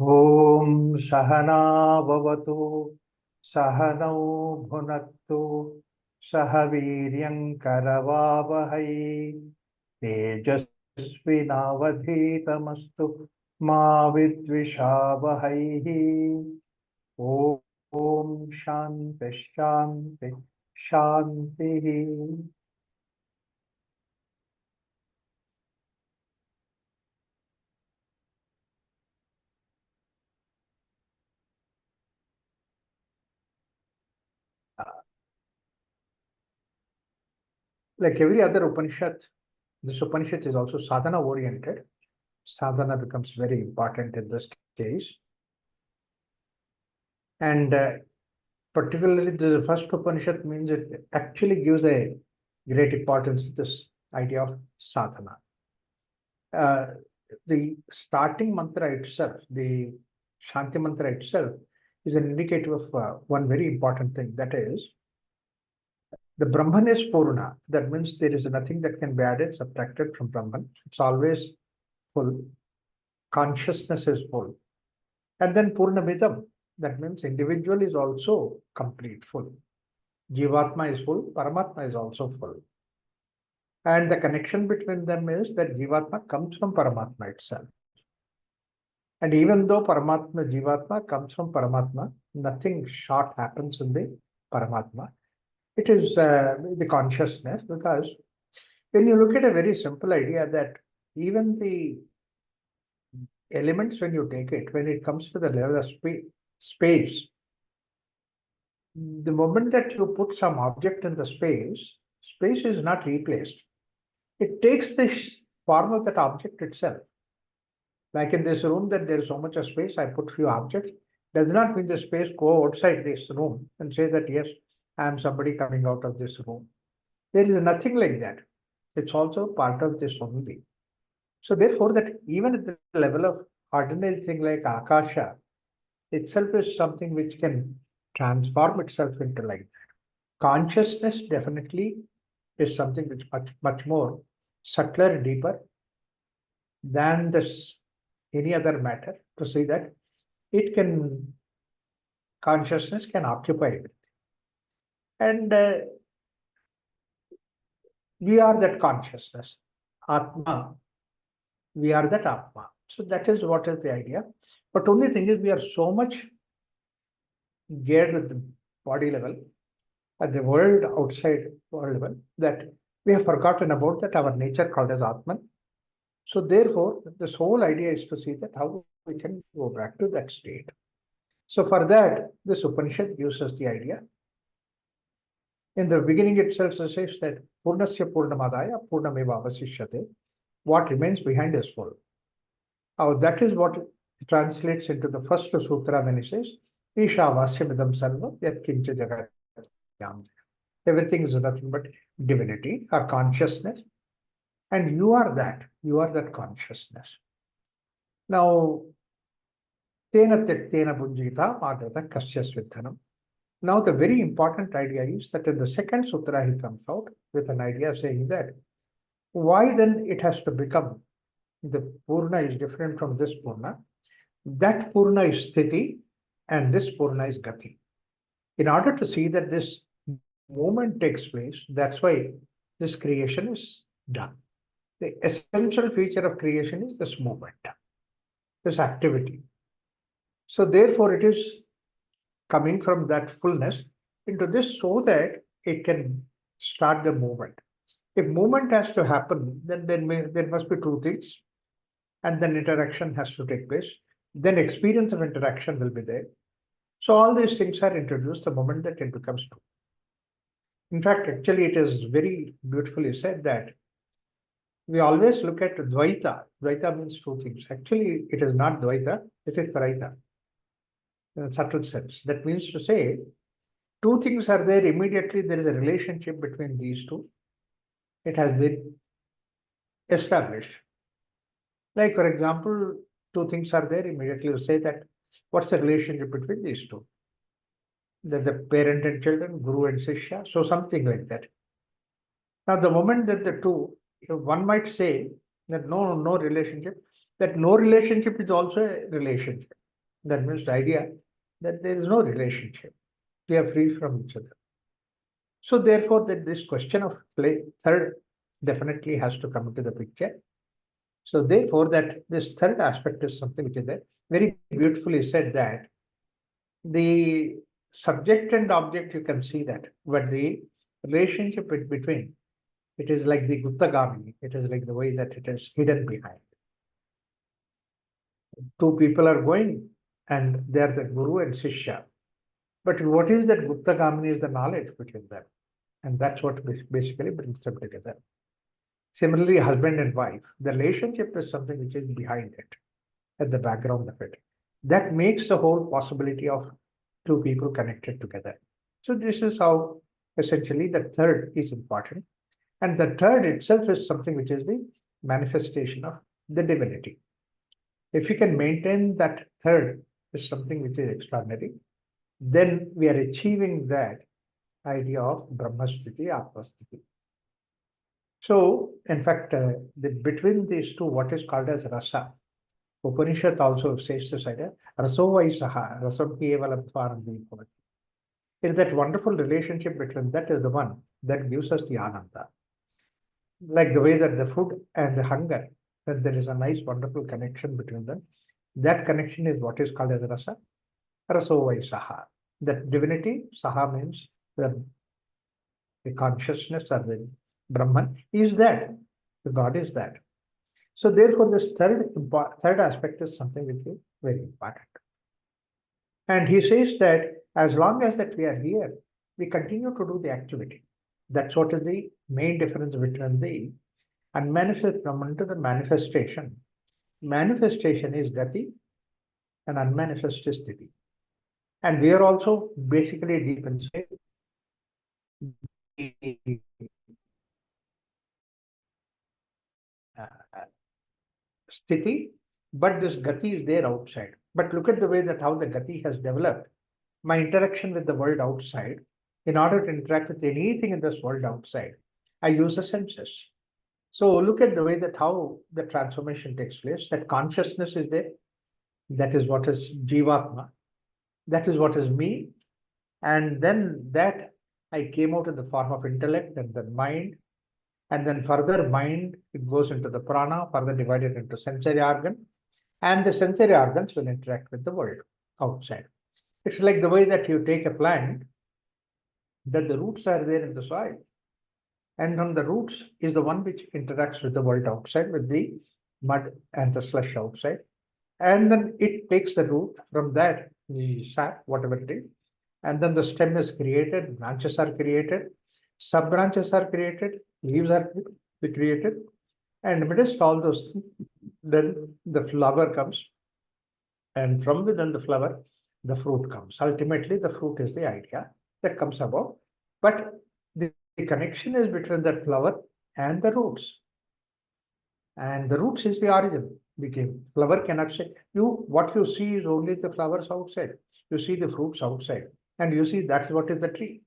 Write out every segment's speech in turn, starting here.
ॐ सहना भवतु सहनौ भुनक्तु सह वीर्यङ्करवावहै तेजस्विनावधीतमस्तु मा विद्विषावहैः ॐ शान्ति शान्ति शान्तिः. Like every other Upanishad, this Upanishad is also sadhana oriented. Sadhana becomes very important in this case. And particularly the first Upanishad means it actually gives a great importance to this idea of sadhana. The starting mantra itself, the Shanti mantra itself, is an indicator of one very important thing. That is, the Brahman is Purna. That means there is nothing that can be added, subtracted from Brahman. It's always full. Consciousness is full. And then Purnamidam, that means individual is also complete, full. Jivatma is full, Paramatma is also full. And the connection between them is that Jivatma comes from Paramatma itself. And even though Paramatma, Jivatma comes from Paramatma, nothing short happens in the Paramatma. It is the consciousness, because when you look at a very simple idea that even the elements, when you take it, when it comes to the level of space, the moment that you put some object in the space, space is not replaced. It takes the form of that object itself. Like in this room, that there is so much of space, I put few objects, does not mean the space go outside this room and say that, yes, I am somebody coming out of this room. There is nothing like that. It's also part of this only. So therefore, that even at the level of ordinary thing like Akasha, itself is something which can transform itself into like that. Consciousness definitely is something which much more subtler, deeper than this any other matter, to see that it can, consciousness can occupy everything. And we are that consciousness, Atma, we are that Atma. So that is what is the idea. But only thing is, we are so much geared with the body level at the world, outside world level, that we have forgotten about that our nature called as Atman. So therefore, this whole idea is to see that how we can go back to that state. So for that, this Upanishad gives us the idea. In the beginning itself, it says that Purnasya Purnamadaya Purnameva Avasishyate. What remains behind is full. Now that is what translates into the first sutra when it says, Isha Vasyamidam Sarva Yat Kincha Jagatyam. Everything is nothing but divinity or consciousness. And you are that consciousness. Now, Tena Tektena Bunjita Magata Kasya Svidhanam. Now, the very important idea is that in the second sutra, he comes out with an idea saying that why then it has to become the Purna is different from this Purna. That Purna is Sthiti and this Purna is Gati. In order to see that this movement takes place, that's why this creation is done. The essential feature of creation is this movement, this activity. So therefore, it is coming from that fullness into this so that it can start the movement. If movement has to happen, then there must be two things, and then interaction has to take place. Then experience of interaction will be there. So all these things are introduced the moment that it becomes true. In fact, actually, it is very beautifully said that we always look at Dvaita. Dvaita means two things. Actually, it is not Dvaita, it is Traita. In a subtle sense. That means to say, two things are there, immediately there is a relationship between these two. It has been established. Like, for example, two things are there, immediately you say that, what's the relationship between these two? The parent and children, Guru and Sishya, so something like that. Now, the moment that the two, one might say that no relationship, that no relationship is also a relationship. That means the idea that there is no relationship. We are free from each other. So therefore, that this question of play third definitely has to come into the picture. So therefore, that this third aspect is something which is there. Very beautifully said that the subject and object, you can see that, but the relationship between, it is like the Guptagamini, it is like the way that it is hidden behind. Two people are going and they are the Guru and Shishya. But what is that Guptagamini is the knowledge between them. And that's what basically brings them together. Similarly, husband and wife, the relationship is something which is behind it, at the background of it. That makes the whole possibility of two people connected together. So this is how essentially the third is important. And the third itself is something which is the manifestation of the divinity. If you can maintain that third is something which is extraordinary, then we are achieving that idea of Brahmasthiti, Atmasthiti. So, in fact, between these two, what is called as rasa, Upanishad also says this idea, raso vaisaha, rasam evalam tvarandi bhavati. It's that wonderful relationship between that is the one that gives us the ananda. Like the way that the food and the hunger, that there is a nice, wonderful connection between them. That connection is what is called as rasa, raso vaisaha. That divinity, saha means the consciousness or the Brahman is that, the God is that. So therefore, this third aspect is something which is very important. And he says that as long as that we are here, we continue to do the activity. That's what is the main difference between the unmanifest Brahman to the manifestation. Manifestation is gati and unmanifest is sthiti. And we are also basically deep inside sthiti, but this gati is there outside. But look at the way that how the gati has developed. My interaction with the world outside, in order to interact with anything in this world outside, I use the senses. So look at the way that how the transformation takes place, that consciousness is there. That is what is Jivatma. That is what is me. And then that I came out in the form of intellect and then mind. And then further mind, it goes into the prana, further divided into sensory organ. And the sensory organs will interact with the world outside. It's like the way that you take a plant, that the roots are there in the soil. And on the roots is the one which interacts with the world outside, with the mud and the slush outside. And then it takes the root from that, the sap, whatever it is. And then the stem is created, branches are created, sub branches are created, leaves are created. And amidst all those, then the flower comes. And from within the flower, the fruit comes. Ultimately, the fruit is the idea that comes about. But the connection is between the flower and the roots. And the roots is the origin. The flower cannot say, what you see is only the flowers outside. You see the fruits outside. And you see that's what is the tree.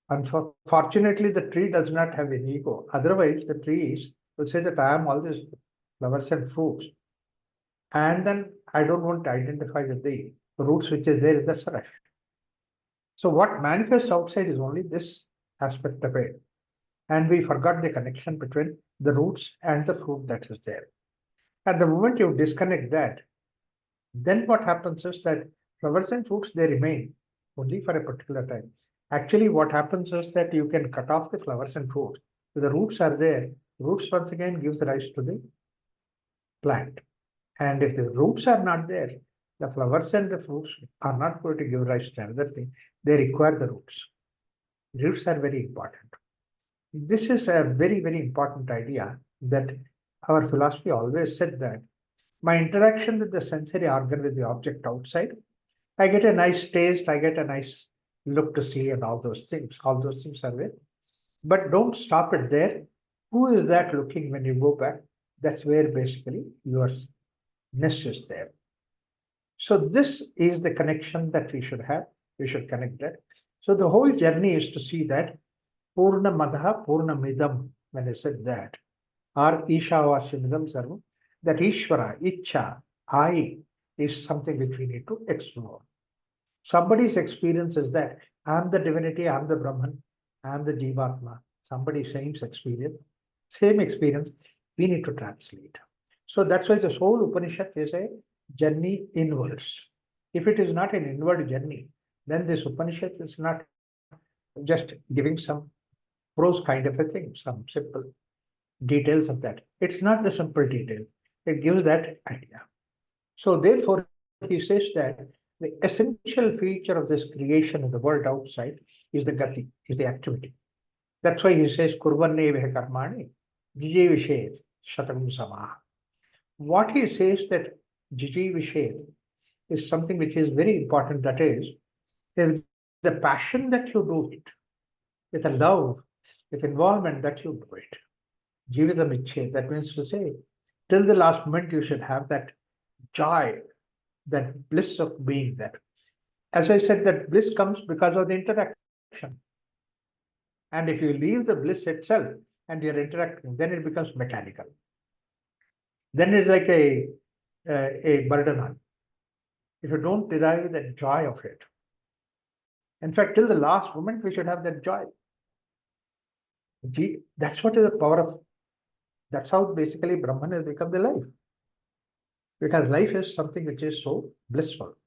Unfortunately, the tree does not have an ego. Otherwise, the trees will say that I am all these flowers and fruits. And then I don't want to identify with the roots which is there in the slush. So what manifests outside is only this aspect of it. And we forgot the connection between the roots and the fruit that is there. At the moment you disconnect that, then what happens is that flowers and fruits, they remain only for a particular time. Actually, what happens is that you can cut off the flowers and fruits. If the roots are there, roots once again gives rise to the plant. And if the roots are not there, the flowers and the fruits are not going to give rise to another thing. They require the roots. Roots are very important. This is a very, very important idea that our philosophy always said that my interaction with the sensory organ with the object outside, I get a nice taste, I get a nice look to see and all those things. All those things are there. But don't stop it there. Who is that looking when you go back? That's where basically your nest is there. So this is the connection that we should have. We should connect that. So the whole journey is to see that Purna Madha Purna Midam, when I said that, or Isha Vasimidam Sarvam, that Ishvara, Icha, I, is something which we need to explore. Somebody's experience is that I'm the divinity, I'm the Brahman, I'm the Jivatma. Somebody's same experience, we need to translate. So that's why the whole Upanishad is a journey inwards. If it is not an inward journey, then this Upanishad is not just giving some prose kind of a thing, some simple details of that. It's not the simple details. It gives that idea. So therefore, he says that the essential feature of this creation in the world outside is the gati, is the activity. That's why he says, Kurvanne karmani, jiji vishet, shatam samah. What he says that jiji vishet is something which is very important. That is, the passion that you do it, with a love, with involvement that you do it. Jivitam ichhe, that means to say, till the last moment you should have that joy, that bliss of being there. As I said, that bliss comes because of the interaction. And if you leave the bliss itself and you're interacting, then it becomes mechanical. Then it's like a burden on. If you don't derive the joy of it. In fact, till the last moment, we should have that joy. That's what is the power of, that's how basically Brahman has become the life. Because life is something which is so blissful.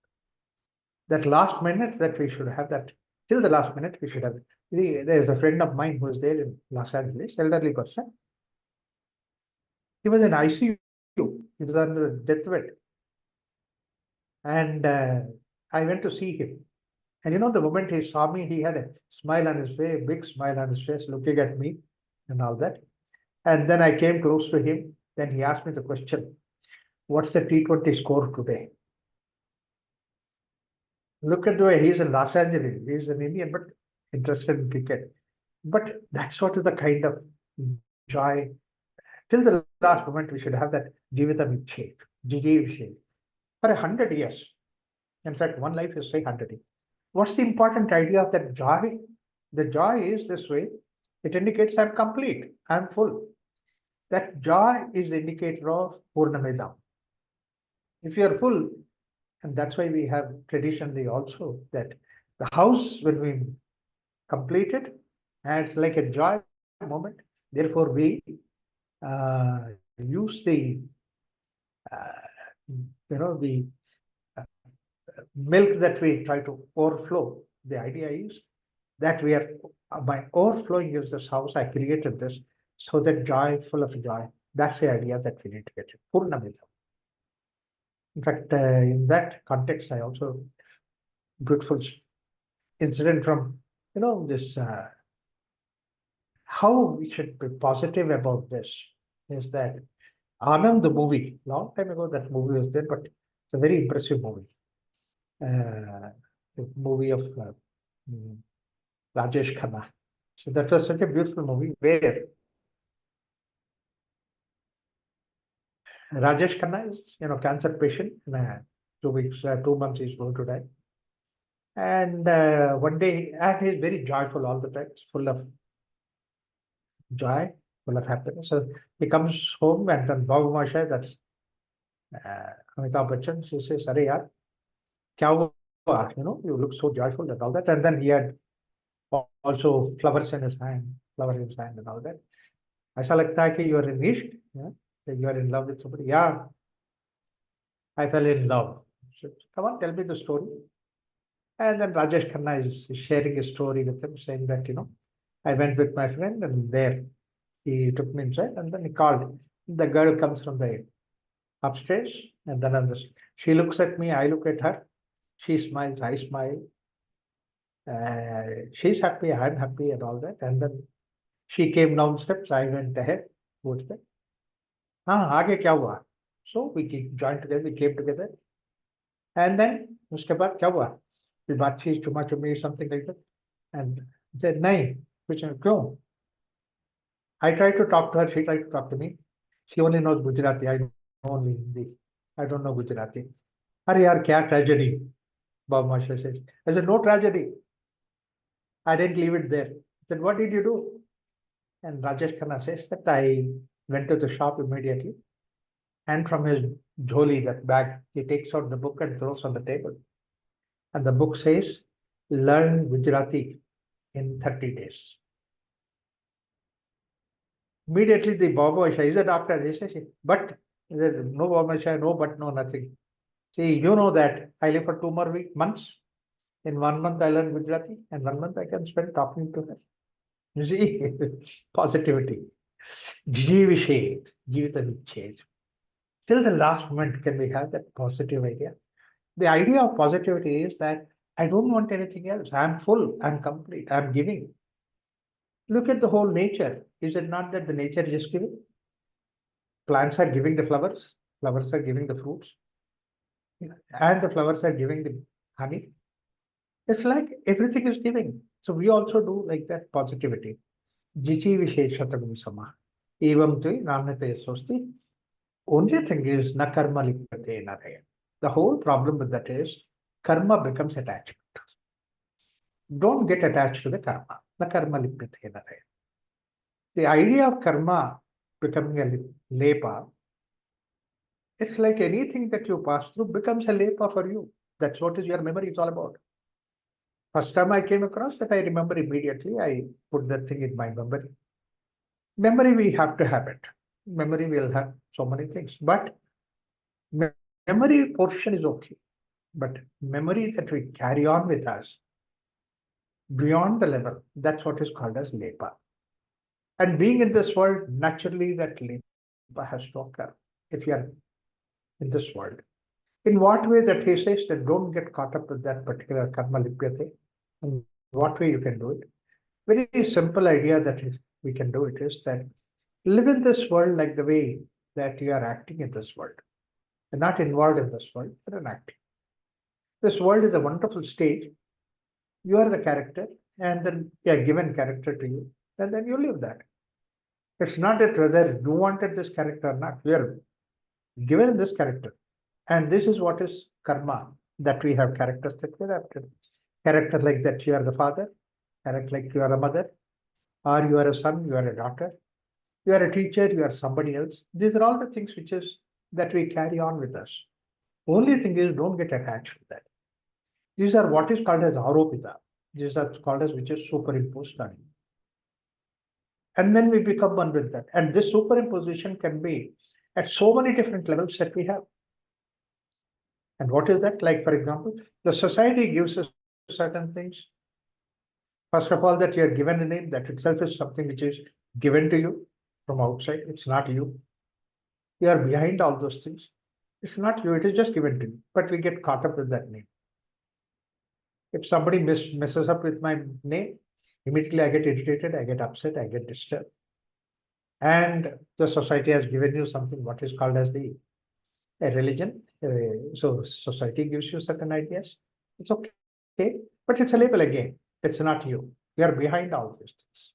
That last minute that we should have that, till the last minute we should have. There is a friend of mine who is there in Los Angeles, elderly person. He was in ICU. He was on the deathbed. And I went to see him. And the moment he saw me, he had a smile on his face, a big smile on his face, looking at me and all that. And then I came close to him. Then he asked me the question, what's the T20 score today? Look at the way he's in Los Angeles. He's an Indian, but interested in cricket. But that's what is the kind of joy. Till the last moment, we should have that Jivitam Ichhet, Jiji Vishet, for 100 years. In fact, one life is say 100 years. What's the important idea of that joy? The joy is this way. It indicates I'm complete, I'm full. That joy is the indicator of Purnamidam. If you are full, and that's why we have traditionally also that the house, when we complete it, and it's like a joy moment. Therefore, we use the the milk that we try to overflow. The idea is that we are by overflowing is this house. I created this so that joy, full of joy. That's the idea that we need to get it. Purnamidam. In fact, in that context, I also beautiful incident from this how we should be positive about this is that Anand, the movie, long time ago that movie was there, but it's a very impressive movie. The movie of Rajesh Khanna. So that was such a beautiful movie where Rajesh Khanna is, cancer patient. In 2 weeks, 2 months, he's going to die. And one day, and he's very joyful all the time, full of joy, full of happiness. So he comes home and then Babu Masha, that's Amitabh Bachchan, she says, Arey yaar, kya hua? You look so joyful and all that. And then he had also flowers in his hand, and all that. ऐसा लगता है कि you are in ishq, that you are in love with somebody. Yeah, I fell in love. So, come on, tell me the story. And then Rajesh Khanna is sharing his story with him, saying that, I went with my friend and there he took me inside and then he called. The girl comes from the upstairs and then she looks at me, I look at her. She smiles, I smile. She's happy, I'm happy and all that. And then she came down steps, I went ahead. What's that? आगे क्या हुआ? So we joined together, we came together. And then उसके बाद क्या हुआ? फिर बातचीत चुमा चुमी something like that. And said नहीं कुछ क्यों? I tried to talk to her, she tried to talk to me. She only knows Gujarati, I know only Hindi. I don't know Gujarati. अरे यार क्या tragedy? Babu Masha says. I said, no tragedy. I didn't leave it there. I said, what did you do? And Rajesh Khanna says that I went to the shop immediately. And from his joli, that bag, he takes out the book and throws on the table. And the book says, learn Gujarati in 30 days. Immediately the Baba Isha is a doctor. He says, but no Baba Isha, no but, no nothing. See, you know that I live for 2 more months. In 1 month, I learn Gujarati, and 1 month I can spend talking to her. You see, positivity. Jivishet, Jivita Vichhet. Till the last moment, can we have that positive idea? The idea of positivity is that I don't want anything else. I'm full, I'm complete, I'm giving. Look at the whole nature. Is it not that the nature is just giving? Plants are giving the flowers are giving the fruits, and the flowers are giving the honey. It's like everything is giving. So we also do like that positivity. Jichi Visheshatagum Sama. Evam Tui Namnate Sosti. Only thing is na karma lipyate na raya. The whole problem with that is karma becomes attachment. Don't get attached to the karma. Na karma lipyate na raya. The idea of karma becoming a lepa, it's like anything that you pass through becomes a lepa for you. That's what is your memory is all about. First time I came across that, I remember immediately. I put that thing in my memory. Memory, we have to have it. Memory will have so many things, but memory portion is okay. But memory that we carry on with us beyond the level, that's what is called as lepa. And being in this world, naturally that lepa has to occur if you are in this world. In what way that he says that don't get caught up with that particular karma lipyate? In what way you can do it? Very simple idea that we can do it is that live in this world like the way that you are acting in this world. You're not involved in this world, you're an acting. This world is a wonderful stage. You are the character, and then you are given character to you, and then you live that. It's not that whether you wanted this character or not. We are given this character. And this is what is karma, that we have characters that we adapted. Character like that you are the father, character like you are a mother, or you are a son, you are a daughter, you are a teacher, you are somebody else. These are all the things which is that we carry on with us. Only thing is don't get attached to that. These are what is called as aropita. These are called as which is superimposed on you. And then we become one with that. And this superimposition can be at so many different levels that we have. And what is that? Like, for example, the society gives us certain things. First of all, that you are given a name, that itself is something which is given to you from outside. It's not you. You are behind all those things. It's not you, it is just given to you. But we get caught up with that name. If somebody messes up with my name, immediately I get irritated, I get upset, I get disturbed. And the society has given you something what is called as a religion. So society gives you certain ideas. It's okay, but it's a label again. It's not you. You are behind all these things.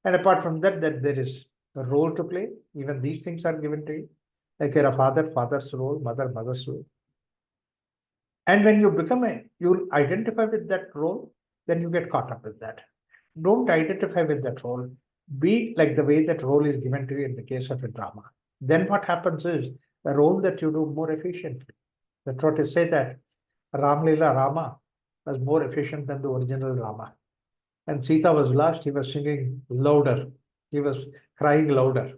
And apart from that, there is a role to play. Even these things are given to you. Like you're a father, father's role, mother, mother's role. And when you become you identify with that role, then you get caught up with that. Don't identify with that role. Be like the way that role is given to you in the case of a drama. Then what happens is the role that you do more efficiently. That's what is say that Ram Leela Rama was more efficient than the original Rama. And Sita was lost, he was singing louder. He was crying louder.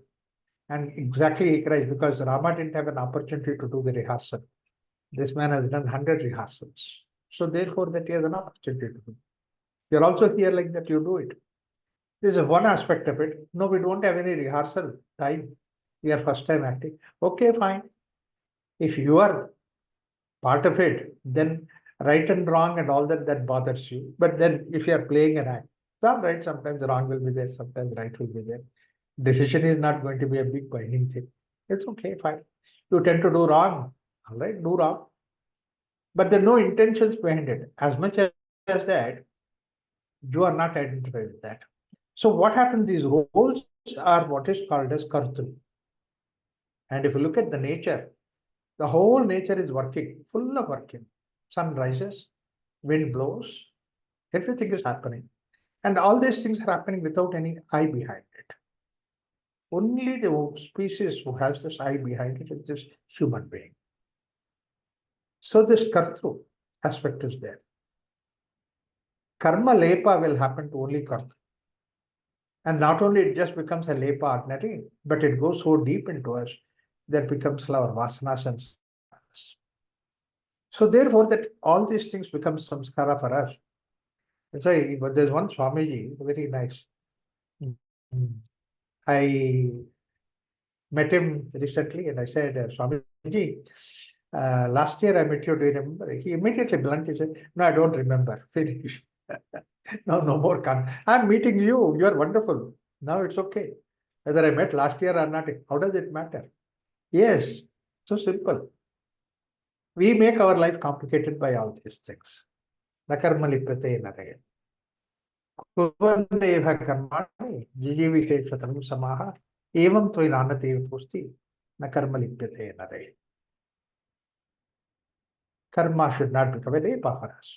And exactly he cries because Rama didn't have an opportunity to do the rehearsal. This man has done 100 rehearsals. So therefore that he has an opportunity to do. You're also here like that, you do it. This is one aspect of it. No, we don't have any rehearsal time. We are first time acting. Okay, fine. If you are part of it, then right and wrong and all that bothers you. But then if you are playing an act, some right, sometimes wrong will be there, sometimes right will be there. Decision is not going to be a big binding thing. It's okay, fine. You tend to do wrong. All right, do wrong. But there are no intentions behind it. As much as that, you are not identified with that. So what happens, these roles are what is called as kartru. And if you look at the nature, the whole nature is working, full of working. Sun rises, wind blows, everything is happening. And all these things are happening without any I behind it. only the species who has this I behind it is this human being. So this kartru aspect is there. Karma lepa will happen to only kartru. And not only it just becomes a lepa ordinary, but it goes so deep into us that becomes our vasanas and samskaras. So therefore, that all these things become samskara for us. That's why, but there's one Swamiji, very nice. I met him recently and I said, Swamiji, last year I met you, do you remember? He immediately bluntly said, no, I don't remember. Finish. No, no more. I'm meeting you. You are wonderful. Now it's okay. Whether I met last year or not, how does it matter? Yes, so simple. We make our life complicated by all these things. Nakarma lipyate naraya. Kuvaneva karmani jijivisheshatam samaha evam tvainanate tosti nakarma lipyate naraya. Karma should not become a lepa for us.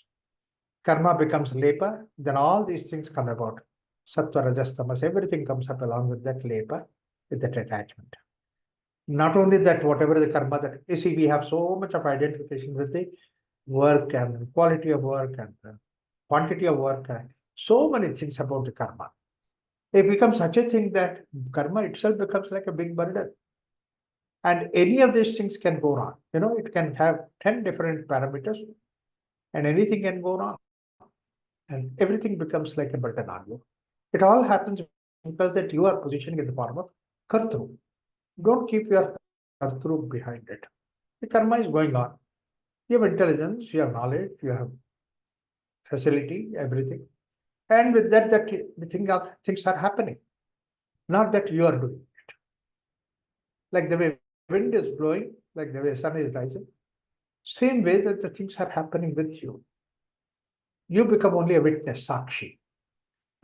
Karma becomes lepa, then all these things come about. Sattva, rajas, tamas, everything comes up along with that lepa, with that attachment. Not only that, whatever the karma that you see, we have so much of identification with the work and quality of work and the quantity of work and so many things about the karma. It becomes such a thing that karma itself becomes like a big burden. And any of these things can go wrong. You know, it can have 10 different parameters and anything can go wrong. And everything becomes like a burden on you. It all happens because that you are positioning in the form of kartru. Don't keep your kartru behind it. The karma is going on. You have intelligence, you have knowledge, you have facility, everything. And with that, the things are happening. Not that you are doing it. Like the way wind is blowing, like the way sun is rising. Same way that the things are happening with you. You become only a witness, sakshi.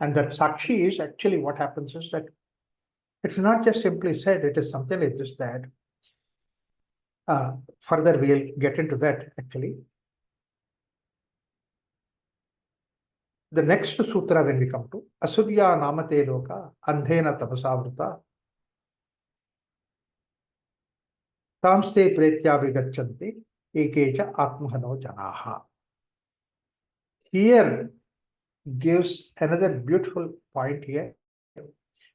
And that sakshi is actually what happens is that it's not just simply said, it is something like this that further we'll get into that actually. The next sutra when we come to Asurya Namate Loka Andhena Tapasavrita Tamste Pretya Vigachanti Ekecha Atmahano Janaha. Here gives another beautiful point here.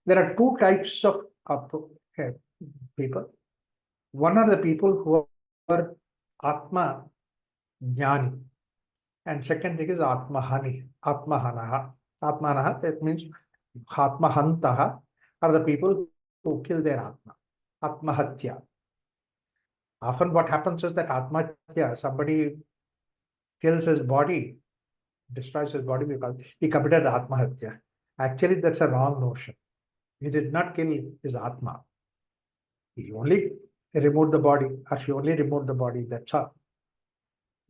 There are two types of people. One are the people who are Atma Jnani. And second thing is Atmahani, Atmahanaha. Atmanaha, that means Atmahantaha are the people who kill their Atma. Atmahatya. Often what happens is that Atmahatya, somebody kills his body, destroys his body because he committed Atmahatya. Actually, that's a wrong notion. He did not kill his Atma. He only removed the body, or she only removed the body, that's all.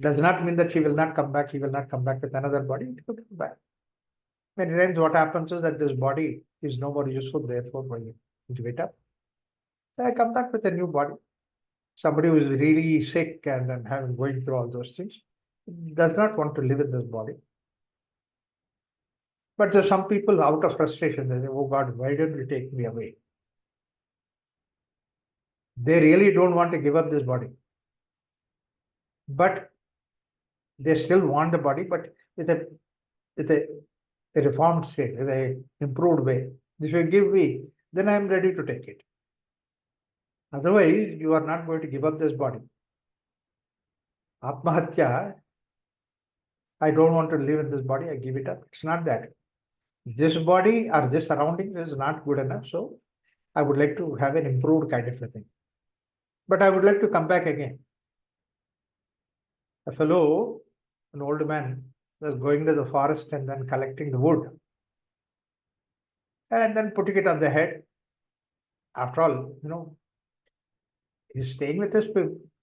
Does not mean that she will not come back, he will not come back with another body, it will come back. Many times what happens is that this body is no more useful, therefore when you give it up, I come back with a new body. Somebody who is really sick and then going through all those things, does not want to live in this body. But there's some people out of frustration, they say, oh God, why did you take me away? They really don't want to give up this body. But they still want the body, but with a reformed state, with a improved way. If you give me, then I am ready to take it. Otherwise, you are not going to give up this body. Atmahatya, I don't want to live in this body, I give it up. It's not that. This body or this surrounding is not good enough, so I would like to have an improved kind of a thing. But I would like to come back again. A fellow, an old man, was going to the forest and then collecting the wood and then putting it on the head. After all, you know, he's staying with his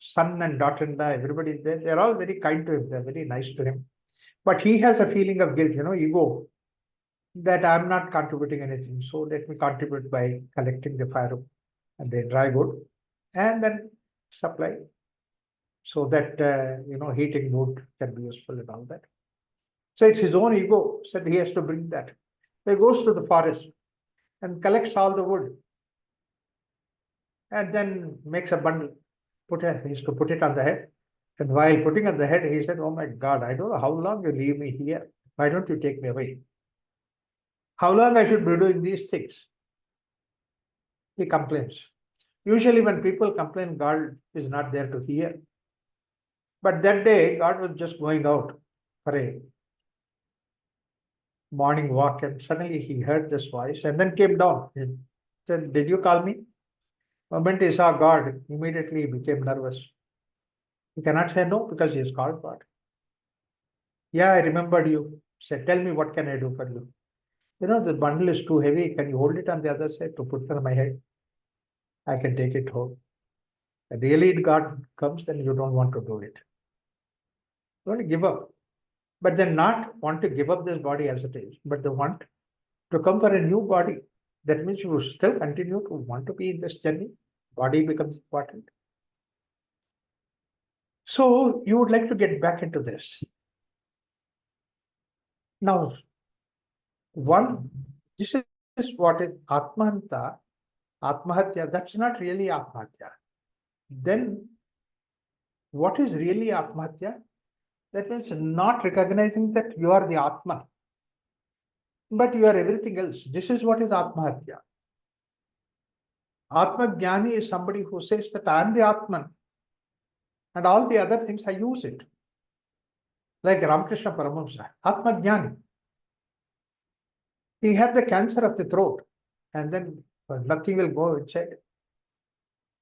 son and daughter-in-law, everybody is there. They're all very kind to him. They're very nice to him. But he has a feeling of guilt, you know, ego, that I'm not contributing anything. So let me contribute by collecting the firewood and the dry wood and then supply so that, you know, heating wood can be useful and all that. So it's his own ego said he has to bring that. So he goes to the forest and collects all the wood. and then makes a bundle. He used to put it on the head. And while putting on the head, he said, "Oh my God, I don't know how long you leave me here. Why don't you take me away? How long I should be doing these things?" He complains. Usually, when people complain, God is not there to hear. But that day, God was just going out for a morning walk, and suddenly he heard this voice and then came down. He said, "Did you call me?" The moment he saw God, immediately he became nervous. He cannot say no because he is called God. "Yeah, I remembered you." Said, "Tell me, what can I do for you?" "The bundle is too heavy. Can you hold it on the other side to put on my head? I can take it home." And really, God comes, then you don't want to do it. You want to give up. But then not want to give up this body as it is, but they want to come for a new body. That means you will still continue to want to be in this journey. Body becomes important. So you would like to get back into this. Now, this is what is Atmahanta, Atmahatya. That's not really Atmahatya. Then what is really Atmahatya? That means not recognizing that you are the Atman, but you are everything else. This is what is Atmahatya. Atma Jnani is somebody who says that I am the Atman and all the other things I use it. Like Ramakrishna Paramahamsa, Atma Jnani. He had the cancer of the throat, and then nothing will go inside.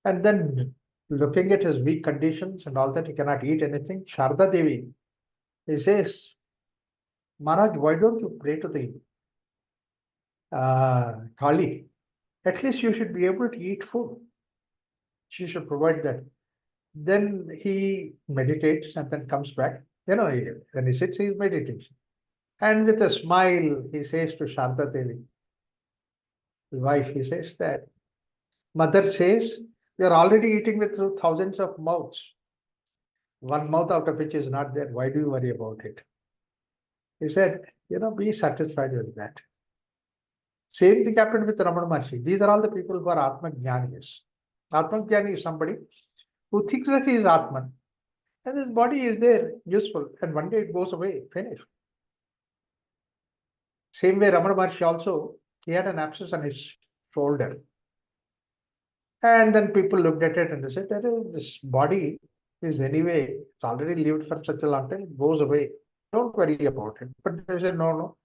And then looking at his weak conditions and all that, he cannot eat anything. Sharda Devi, he says, "Maharaj, why don't you pray to the Kali? At least you should be able to eat food. She should provide that." Then he meditates and then comes back. When he sits, he is meditating. And with a smile, he says to Sharda Devi, his wife, he says that, "Mother says, you are already eating with thousands of mouths. One mouth out of which is not there. Why do you worry about it?" He said, be satisfied with that. Same thing happened with Ramana Maharshi. These are all the people who are Atma Jnanis. Atma Jnani is somebody who thinks that he is Atman. And his body is there, useful. And one day it goes away, finished. Same way Ramana Maharshi also, he had an abscess on his shoulder. And then people looked at it and they said, this body is anyway, it's already lived for such a long time, it goes away. Don't worry about it. But they said, no.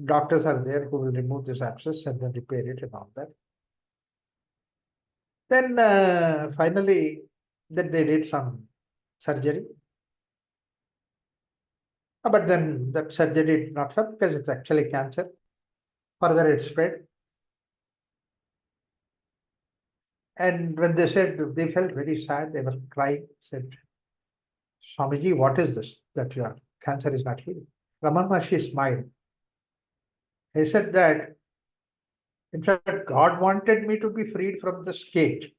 Doctors are there who will remove this abscess and then repair it and all that. Then finally, then they did some surgery. But then that surgery did not help because it's actually cancer. Further it spread. And when they said, they felt very sad, they were crying, said, "Swamiji, what is this that your cancer is not healing?" Ramana Maharshi smiled. He said that, in fact, God wanted me to be freed from this cage.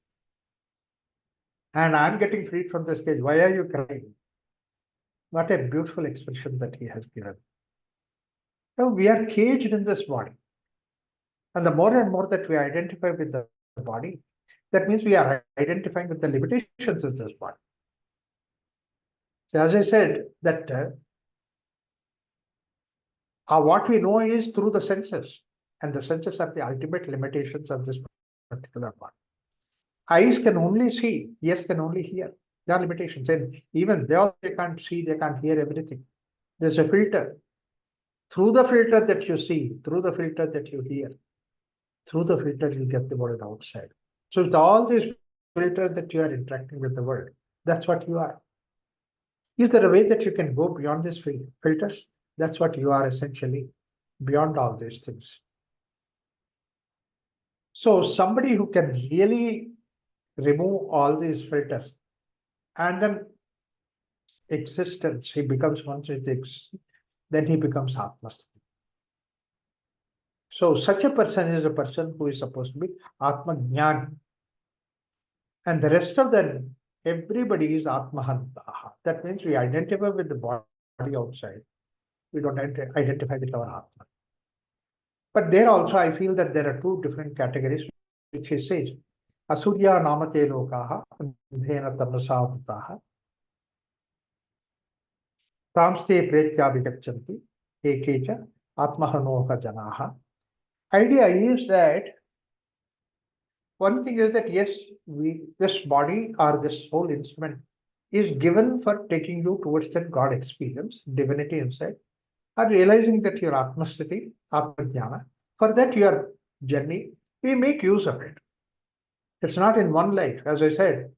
And I'm getting freed from this cage. Why are you crying? What a beautiful expression that he has given. So we are caged in this body. And the more and more that we identify with the body, that means we are identifying with the limitations of this body. So as I said, that what we know is through the senses. And the senses are the ultimate limitations of this particular body. Eyes can only see, ears can only hear. There are limitations. And even they can't see, they can't hear everything. There's a filter. Through the filter that you see, through the filter that you hear, through the filter you get the world outside. So with all these filters that you are interacting with the world, that's what you are. Is there a way that you can go beyond these filters? That's what you are essentially, beyond all these things. So somebody who can really remove all these filters and then existence, he becomes one with then he becomes Atmas. So such a person is a person who is supposed to be Atma Jnani. And the rest of them, everybody is Atmahanta. That means we identify with the body outside. We don't identify with our Atma. But there also, I feel that there are two different categories, which he says. Asurya namate lokaha andhena tamasa Tamste pretya vigachanti ekecha atmahanoha janaha. Idea is that one thing is that yes, this body or this whole instrument is given for taking you towards that God experience, divinity inside, or realizing that your Atmasthiti, Atmajnana. For that your journey, we make use of it. It's not in one life, as I said,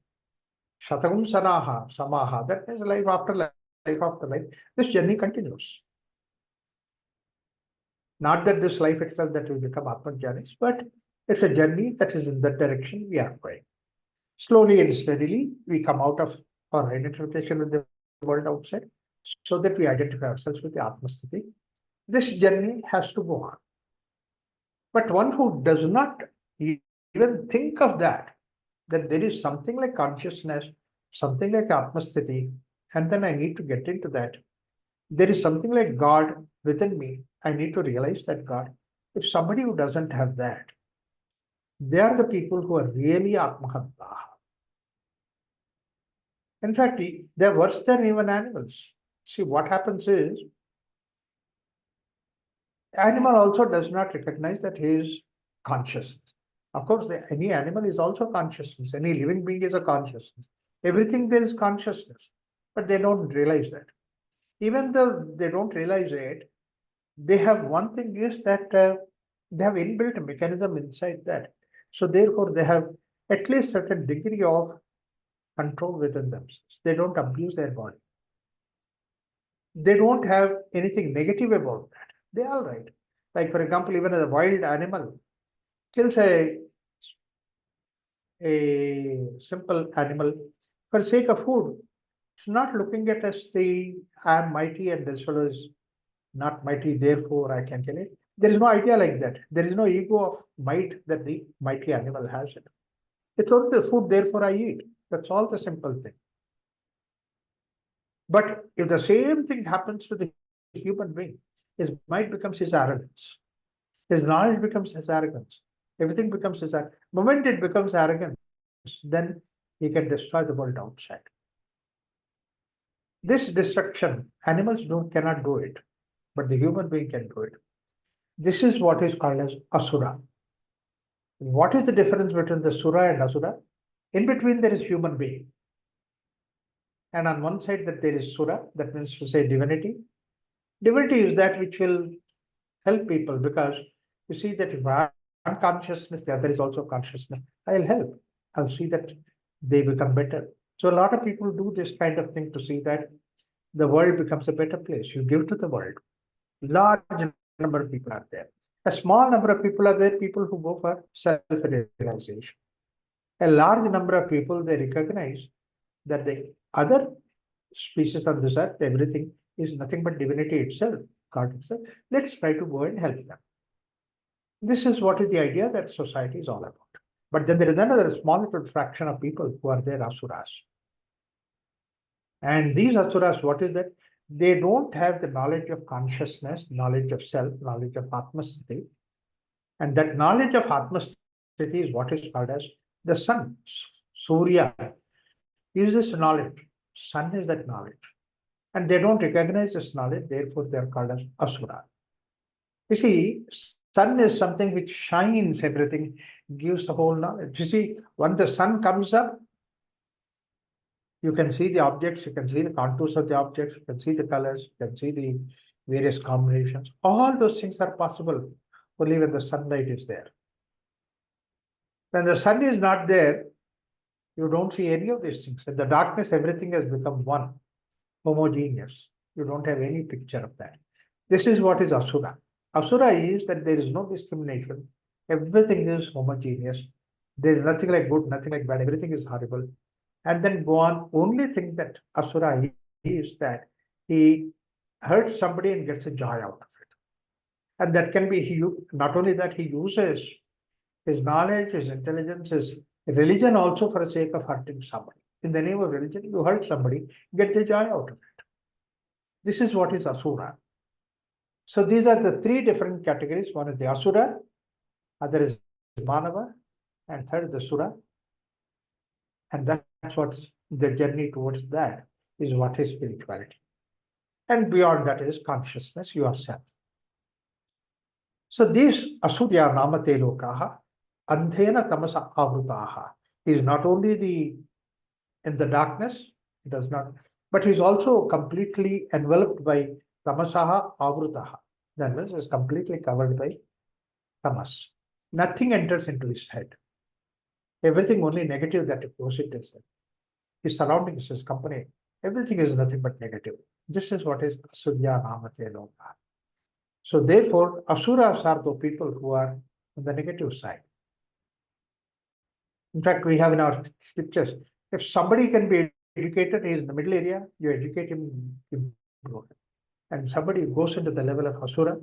Shatagum Sanaha, Samaha, that means life after life after life. This journey continues. Not that this life itself that will become Atmajnanis, but it's a journey that is in that direction we are going. Slowly and steadily, we come out of our identification with the world outside so that we identify ourselves with the Atmasthiti. This journey has to go on. But one who does not even think of that there is something like consciousness, something like Atmasthiti, and then I need to get into that. There is something like God within me. I need to realize that God. If somebody who doesn't have that, they are the people who are really Atmahatta. In fact, they're worse than even animals. See, what happens is, animal also does not recognize that he is consciousness. Of course, any animal is also consciousness. Any living being is a consciousness. Everything there is consciousness, but they don't realize that. Even though they don't realize it, they have one thing is that they have inbuilt mechanism inside that. So therefore, they have at least certain degree of control within themselves. They don't abuse their body. They don't have anything negative about that. They're all right. Like for example, even a wild animal kills a simple animal for sake of food. It's not looking at us the I am mighty and this fellow is not mighty, therefore I can kill it. There is no idea like that. There is no ego of might that the mighty animal has it. It's only the food, therefore I eat. That's all the simple thing. But if the same thing happens to the human being, his might becomes his arrogance. His knowledge becomes his arrogance. Everything becomes his arrogance. The moment it becomes arrogance, then he can destroy the world outside. This destruction, animals cannot do it, but the human being can do it. This is what is called as asura. What is the difference between the sura and asura? In between there is human being. And on one side that there is sura, that means to say divinity. Divinity is that which will help people because you see that if I am consciousness, the other is also consciousness. I'll help. I'll see that they become better. So a lot of people do this kind of thing to see that the world becomes a better place. You give to the world. Large number of people are there. A small number of people are there, people who go for self-realization. A large number of people, they recognize that the other species on this earth, everything is nothing but divinity itself, God itself. Let's try to go and help them. This is what is the idea that society is all about. But then there is another small little fraction of people who are there asuras. And these asuras, what is that? They don't have the knowledge of consciousness, knowledge of self, knowledge of Atmasthiti. And that knowledge of Atmasthiti is what is called as the sun. Surya is this knowledge. Sun is that knowledge. And they don't recognize this knowledge, therefore they are called as asura. You see, sun is something which shines everything, gives the whole knowledge. You see, when the sun comes up, you can see the objects, you can see the contours of the objects, you can see the colors, you can see the various combinations. All those things are possible only when the sunlight is there. When the sun is not there, you don't see any of these things. In the darkness, everything has become one, homogeneous. You don't have any picture of that. This is what is asura. Asura is that there is no discrimination. Everything is homogeneous. There is nothing like good, nothing like bad. Everything is horrible. And then go on. Only thing that asura is that he hurts somebody and gets a joy out of it. And that can be not only that he uses his knowledge, his intelligence, his religion also for the sake of hurting somebody. In the name of religion, you hurt somebody, get the joy out of it. This is what is asura. So these are the three different categories. One is the asura, other is manava, and third is the sura. And that's what's the journey towards that is what is spirituality. And beyond that is consciousness yourself. So these asurya namate lokaha andhena tamasa avrutaha is not only the in the darkness, it does not, but he is also completely enveloped by tamasaha avrutaha. That means is completely covered by tamas. Nothing enters into his head. Everything only negative that goes into his head. His surroundings, his company, everything is nothing but negative. This is what is asurya namate loka. So therefore, asuras are the people who are on the negative side. In fact, we have in our scriptures, if somebody can be educated, he is in the middle area, you educate him, improve. And somebody goes into the level of asura,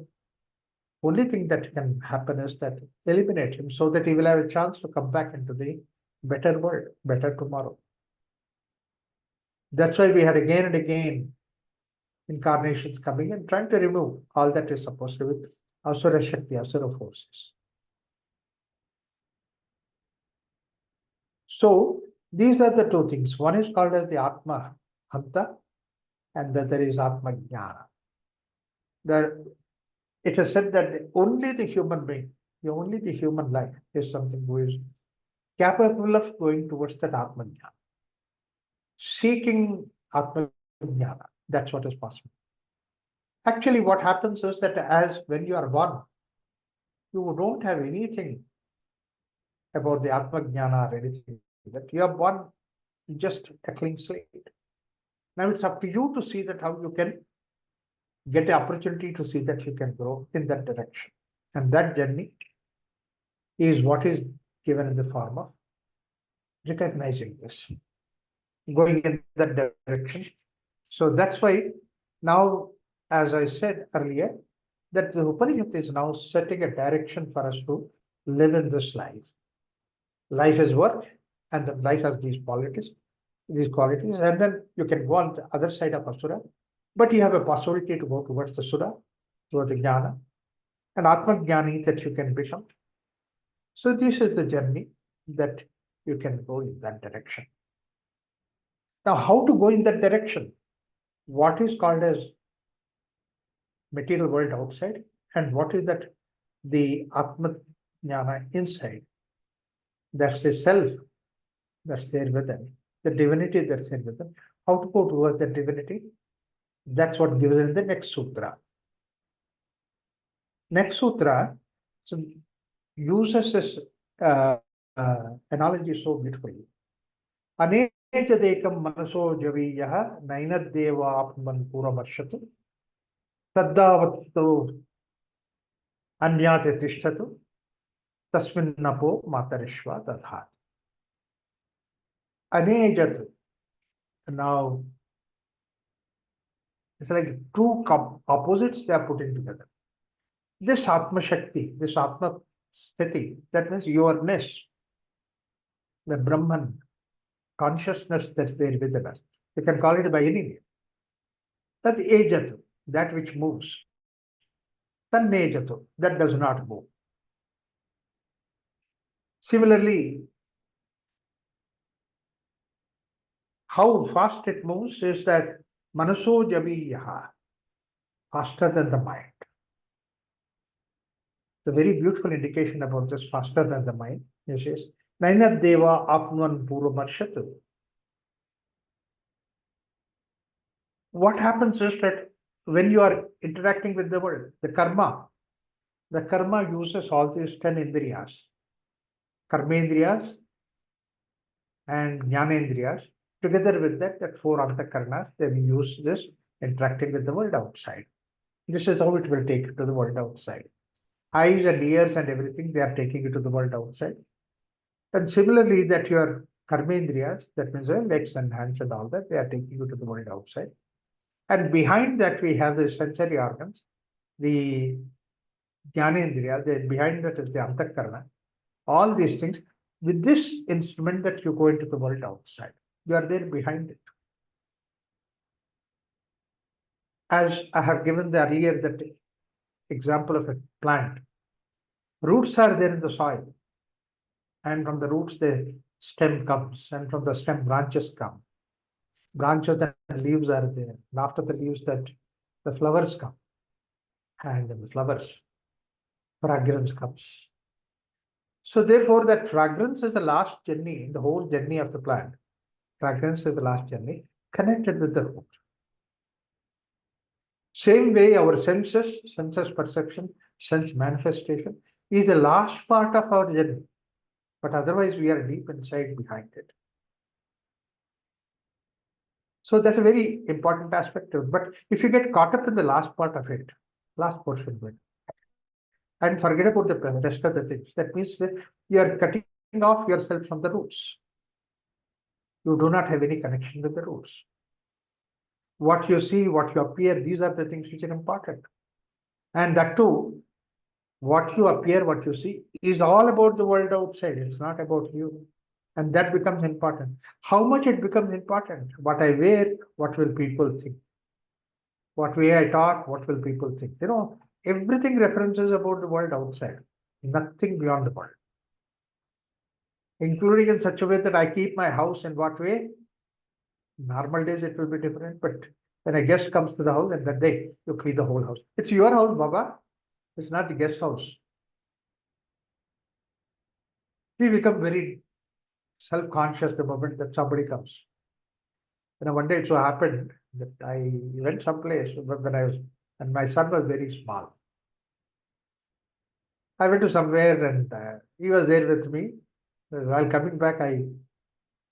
only thing that can happen is that eliminate him so that he will have a chance to come back into the better world, better tomorrow. That's why we had again and again incarnations coming and trying to remove all that is supposed to be asura shakti, asura forces. So these are the two things. One is called as the Atma Anta, and the other is Atma Jnana. It is said that only the human being, only the human life is something who is capable of going towards that Atma Jnana. Seeking Atma Jnana, that's what is possible. Actually, what happens is that as when you are born, you don't have anything about the Atma Jnana or anything. That you are born just a clean slate. Now it's up to you to see that how you can get the opportunity to see that you can grow in that direction. And that journey is what is given in the form of recognizing this, going in that direction. So that's why now, as I said earlier, that the Upanishad is now setting a direction for us to live in this life. Life is work, and the life has these qualities, and then you can go on the other side of Asura, but you have a possibility to go towards the Sura, towards the Jnana, and Atma Jnani that you can become. So this is the journey that you can go in that direction. Now, how to go in that direction? What is called as material world outside, and what is that the Atma Jnana inside? That's the self that's there within, the divinity that's there within. How to go towards the divinity? That's what gives in the next sutra. Next sutra uses this analogy so beautifully. Anejadekam manaso javiyah nainadevapman puramashatu taddavattu anyate tishtatu tasmin napo matarishva dadhat. Anejat. Now, it's like two opposites they are putting together. This Atma Shakti, this Atma Sthiti, that means yourness, the Brahman consciousness that's there within us. You can call it by any name. That ejatu, that which moves. Tannejatu, that does not move. Similarly, how fast it moves is that manaso javiyaha, faster than the mind. The very beautiful indication about this faster than the mind is Nainat Deva Apman Purumarshatu. What happens is that when you are interacting with the world, the karma uses all these 10 indriyas, karmendriyas and jnanendriyas. Together with that 4 antakarnas, they will use this interacting with the world outside. This is how it will take you to the world outside. Eyes and ears and everything, they are taking you to the world outside. And similarly, that your karmendriyas, that means your legs and hands and all that, they are taking you to the world outside. And behind that, we have the sensory organs, the jnanendriya, behind that is the antakarna. All these things, with this instrument that you go into the world outside, you are there behind it. As I have given the earlier that example of a plant, roots are there in the soil, and from the roots the stem comes, and from the stem branches come. Branches and leaves are there. And after the leaves, that the flowers come. And in the flowers, fragrance comes. So therefore, that fragrance is the last journey, the whole journey of the plant. Fragrance is the last journey connected with the root. Same way, our senses perception, sense manifestation is the last part of our journey. But otherwise, we are deep inside behind it. So that's a very important aspect of it. But if you get caught up in the last part of it, last portion of it, and forget about the rest of the things, that means that you are cutting off yourself from the roots. You do not have any connection with the roots. What you see, what you appear, these are the things which are important. And that too, what you appear, what you see, is all about the world outside. It's not about you. And that becomes important. How much it becomes important? What I wear, what will people think? What way I talk, what will people think? Everything references about the world outside, nothing beyond the world. Including in such a way that I keep my house in what way? Normal days it will be different, but when a guest comes to the house and that day you clean the whole house. It's your house, Baba. It's not the guest house. We become very self-conscious the moment that somebody comes. One day it so happened that I went someplace when I was, and my son was very small. I went to somewhere and he was there with me. While coming back, I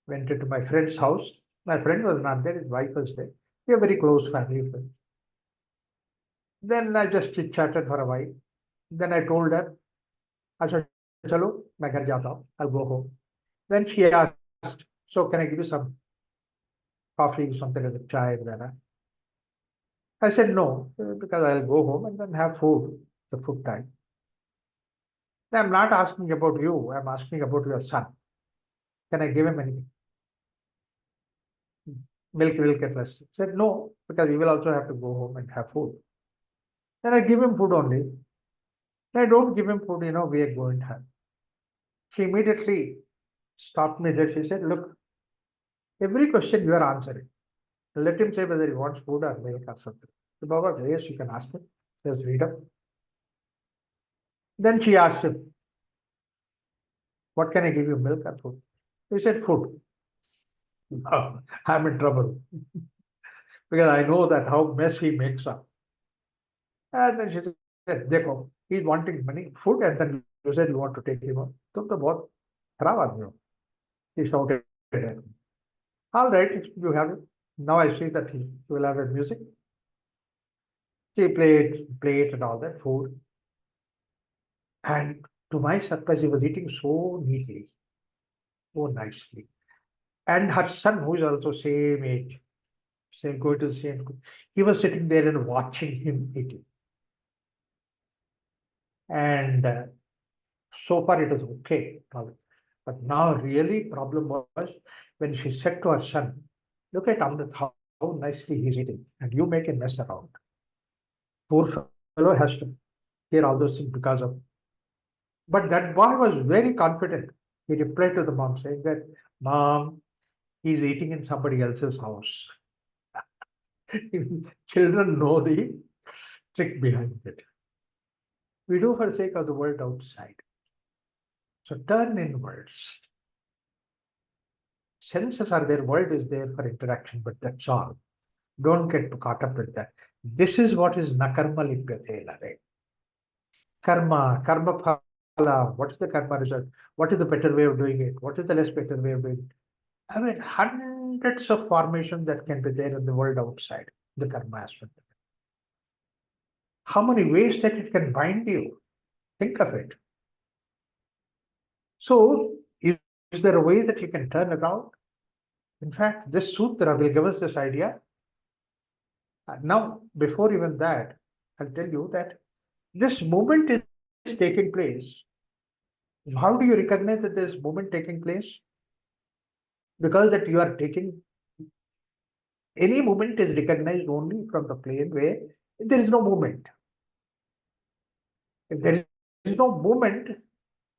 went into my friend's house. My friend was not there, his wife was there. We are very close family friends. Then I just chit-chatted for a while. Then I told her, "Acha, chalo, main ghar jata hu. I'll go home." Then she asked, "So can I give you some coffee, something like that, chai, whatever?" I said, "No, because I'll go home and then have food, the food time." I'm not asking about you, I'm asking about your son. Can I give him anything? Milk at less. Said no, because he will also have to go home and have food. Then I give him food only. I don't give him food, we are going to have. She immediately stopped me there. She said, "Look, every question you are answering. Let him say whether he wants food or milk or something." So, Baba, yes, you can ask him. There's freedom. Then she asked him, "What can I give you, milk or food?" He said, "Food." Oh, I'm in trouble because I know that how mess he makes up. And then she said, "Dekho, he's wanting money, food, and then you said you want to take him out. तुम तो बहुत खराब आदमी हो." He shouted at me. "All right, you have it." Now I see that he will have a music. He played and all that food. And to my surprise, he was eating so neatly, so nicely. And her son, who is also same age, same going to the same school, he was sitting there and watching him eating. And so far it was okay. But now really problem was when she said to her son, "Look at Amrit, how nicely he's eating, and you make a mess around." Poor fellow has to hear all those things because of. But that boy was very confident. He replied to the mom saying that, "Mom, he's eating in somebody else's house." Children know the trick behind it. We do for the sake of the world outside. So turn inwards. Senses are there, world is there for interaction, but that's all. Don't get caught up with that. This is what is nakarma lipyate, right? Karma phala. What is the karma result? What is the better way of doing it? What is the less better way of doing it? I mean, hundreds of formations that can be there in the world outside the karma aspect. How many ways that it can bind you? Think of it. So, is there a way that you can turn around? In fact, this sutra will give us this idea. Now, before even that, I'll tell you that this movement is taking place. How do you recognize that there's movement taking place? Because that you are taking, any movement is recognized only from the plane where there is no movement. If there is no movement,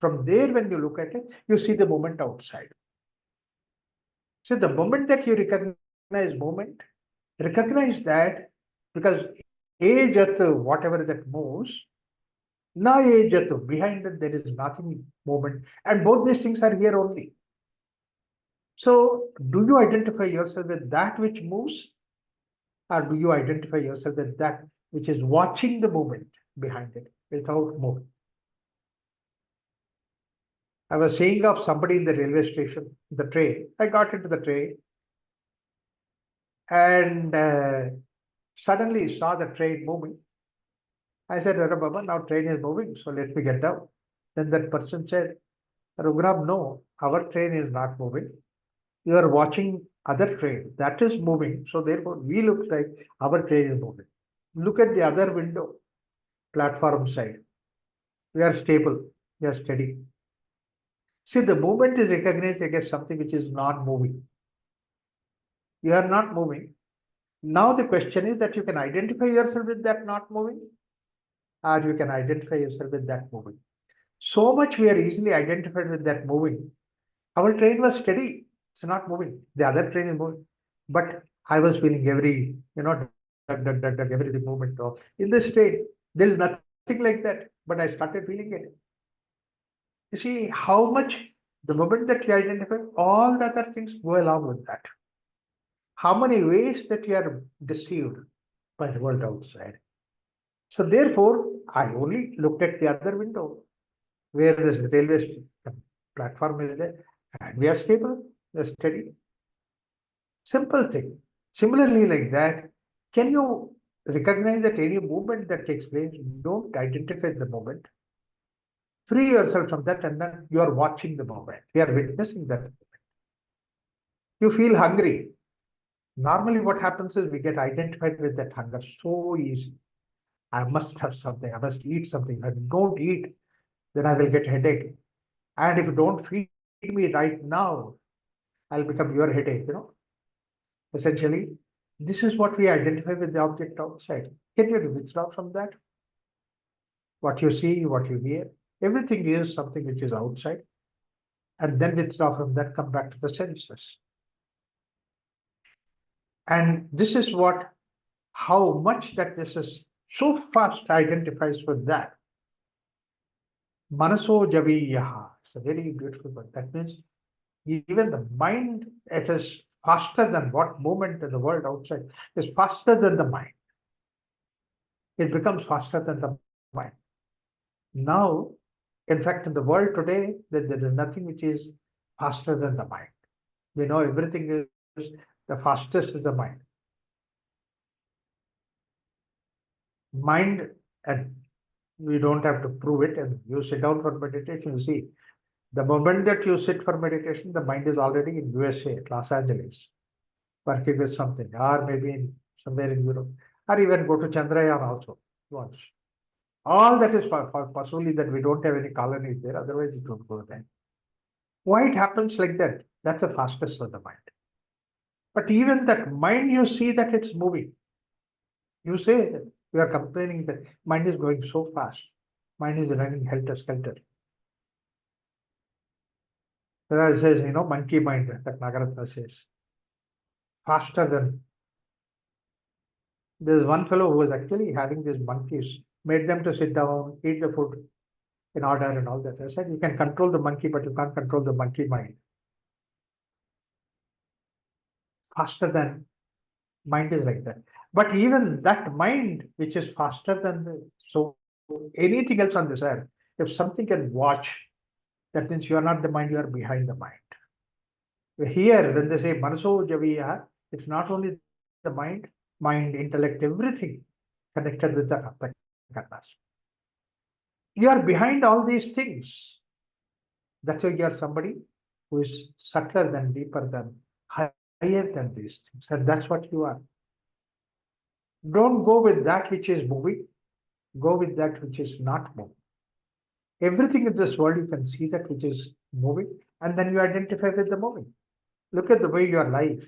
from there when you look at it, you see the movement outside. So the moment that you recognize moment, recognize that because age at whatever that moves, now age at behind it there is nothing moment, and both these things are here only. So do you identify yourself with that which moves, or do you identify yourself with that which is watching the movement behind it without moving? I was saying of somebody in the railway station, the train. I got into the train and suddenly saw the train moving. I said, "Arre Baba, now train is moving, so let me get down." Then that person said, "Raghuram, no, our train is not moving. You are watching other train that is moving. So therefore, we look like our train is moving. Look at the other window, platform side. We are stable, we are steady." See, the movement is recognized against something which is not moving. You are not moving. Now the question is that you can identify yourself with that not moving, or you can identify yourself with that moving. So much we are easily identified with that moving. Our train was steady. It's not moving. The other train is moving. But I was feeling every, every movement of in this train. There is nothing like that. But I started feeling it. You see how much the moment that you identify, all the other things go along with that. How many ways that you are deceived by the world outside. So therefore, I only looked at the other window where this railway platform is there, and we are stable, we are steady. Simple thing. Similarly, like that, can you recognize that any movement that takes place, don't identify the moment, free yourself from that, and then you are watching the moment. You are witnessing that. You feel hungry. Normally, what happens is we get identified with that hunger so easy. I must have something. I must eat something. If I don't eat, then I will get headache. And if you don't feed me right now, I'll become your headache. Essentially, this is what we identify with the object outside. Can you withdraw from that? What you see, what you hear, everything is something which is outside. And then withdraw from that, come back to the senses. And this is what, how much that this is so fast identifies with that. Manaso javiyaha. It's a very beautiful word. That means even the mind, it is faster than what movement in the world outside is faster than the mind. It becomes faster than the mind. Now, in fact, in the world today, there is nothing which is faster than the mind. We know everything is the fastest is the mind. Mind, and we don't have to prove it. And you sit down for meditation, you see, the moment that you sit for meditation, the mind is already in USA, Los Angeles, working with something, or maybe somewhere in Europe, or even go to Chandrayaan also once. All that is possibly that we don't have any colonies there, otherwise it would go there. Why it happens like that? That's the fastest of the mind. But even that mind, you see that it's moving. You say that you are complaining that mind is going so fast. Mind is running helter skelter. There says, monkey mind, that Nagaratna says. Faster than. There's one fellow who was actually having these monkeys, made them to sit down, eat the food in order and all that. I said, you can control the monkey, but you can't control the monkey mind. Faster than mind is like that. But even that mind, which is faster than so anything else on this earth, if something can watch, that means you are not the mind, you are behind the mind. Here, when they say Manaso Javiya, it's not only the mind, intellect, everything connected with the Karnas. You are behind all these things. That's why you are somebody who is subtler than, deeper than, higher than these things. And that's what you are. Don't go with that which is moving, go with that which is not moving. Everything in this world, you can see that which is moving, and then you identify with the moving. Look at the way your life.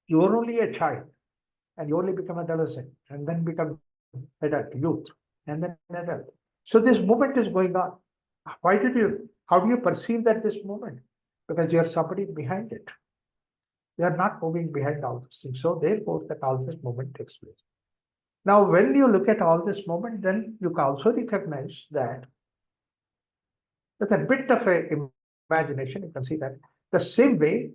You are only a child, and you only become adolescent, and then become adult, youth, and then adult. So this movement is going on. How do you perceive that this movement? Because you are somebody behind it. We are not moving behind all these things. So therefore, that all this movement takes place. Now, when you look at all this movement, then you can also recognize that with a bit of a imagination, you can see that the same way,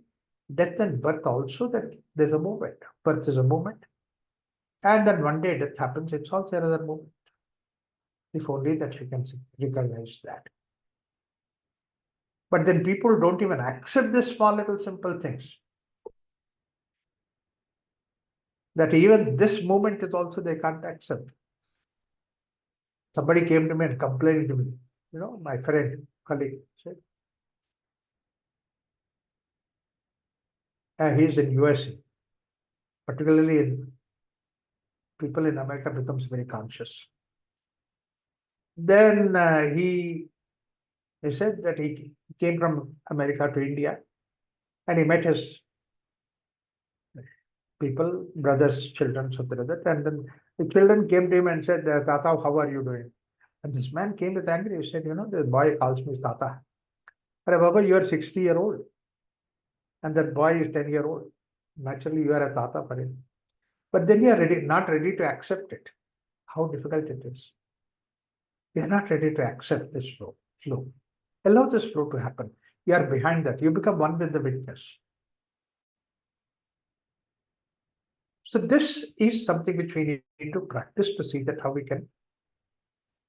death and birth also, that there's a movement. Birth is a movement. And then one day death happens, it's also another movement. If only that you can recognize that. But then people don't even accept these small little simple things. That even this movement is also they can't accept. Somebody came to me and complained to me, my friend, colleague, said, he's in USA, particularly in people in America becomes very conscious. Then he said that he came from America to India and he met his people, brothers, children, something like that. And then the children came to him and said, Tata, how are you doing? And this man came with anger. He said, the boy calls me Tata. But Baba, you are 60-year-old. And that boy is 10-year-old. Naturally, you are a Tata for him. But then you are not ready to accept it. How difficult it is. You are not ready to accept this flow. Allow this flow to happen. You are behind that. You become one with the witness. So this is something which we need to practice to see that how we can.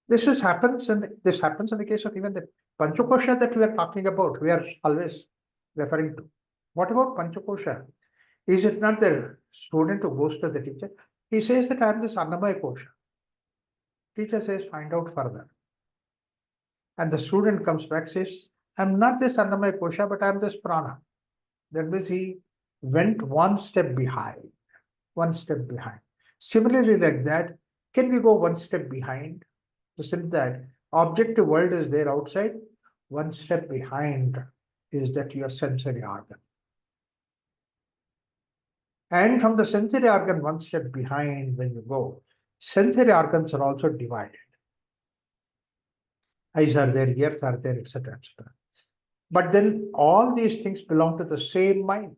This happens in the case of even the Panchakosha that we are talking about. We are always referring to. What about Panchakosha? Is it not the student who goes to the teacher? He says that I am this Annamaya Kosha. Teacher says, find out further. And the student comes back, says, I'm not this Annamaya Kosha, but I'm this Prana. That means he went one step behind. Similarly, like that, can we go one step behind? So since that objective world is there outside, one step behind is that your sensory organ. And from the sensory organ, one step behind when you go, sensory organs are also divided. Eyes are there, ears are there, etc., etc. But then all these things belong to the same mind.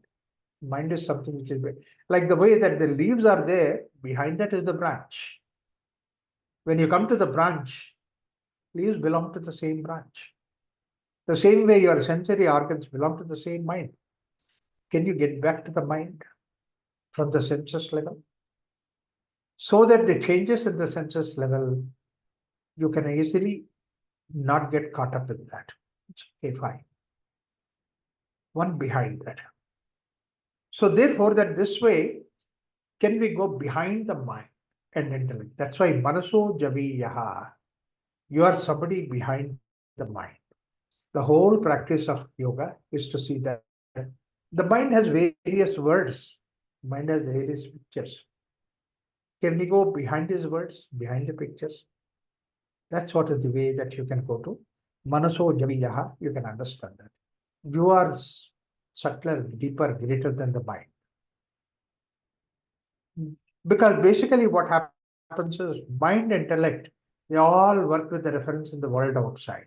Mind is something which is like the way that the leaves are there, behind that is the branch. When you come to the branch, leaves belong to the same branch. The same way your sensory organs belong to the same mind. Can you get back to the mind from the senses level? So that the changes in the senses level, you can easily not get caught up in that. It's okay, fine. One behind that. So therefore, that this way, can we go behind the mind and intellect? That's why Manaso Javiyaha, you are somebody behind the mind. The whole practice of yoga is to see that the mind has various words. Mind has various pictures. Can we go behind these words, behind the pictures? That's what is the way that you can go to Manaso Javiyaha. You can understand that. You are subtler, deeper, greater than the mind. Because basically what happens is mind, intellect, they all work with the reference in the world outside.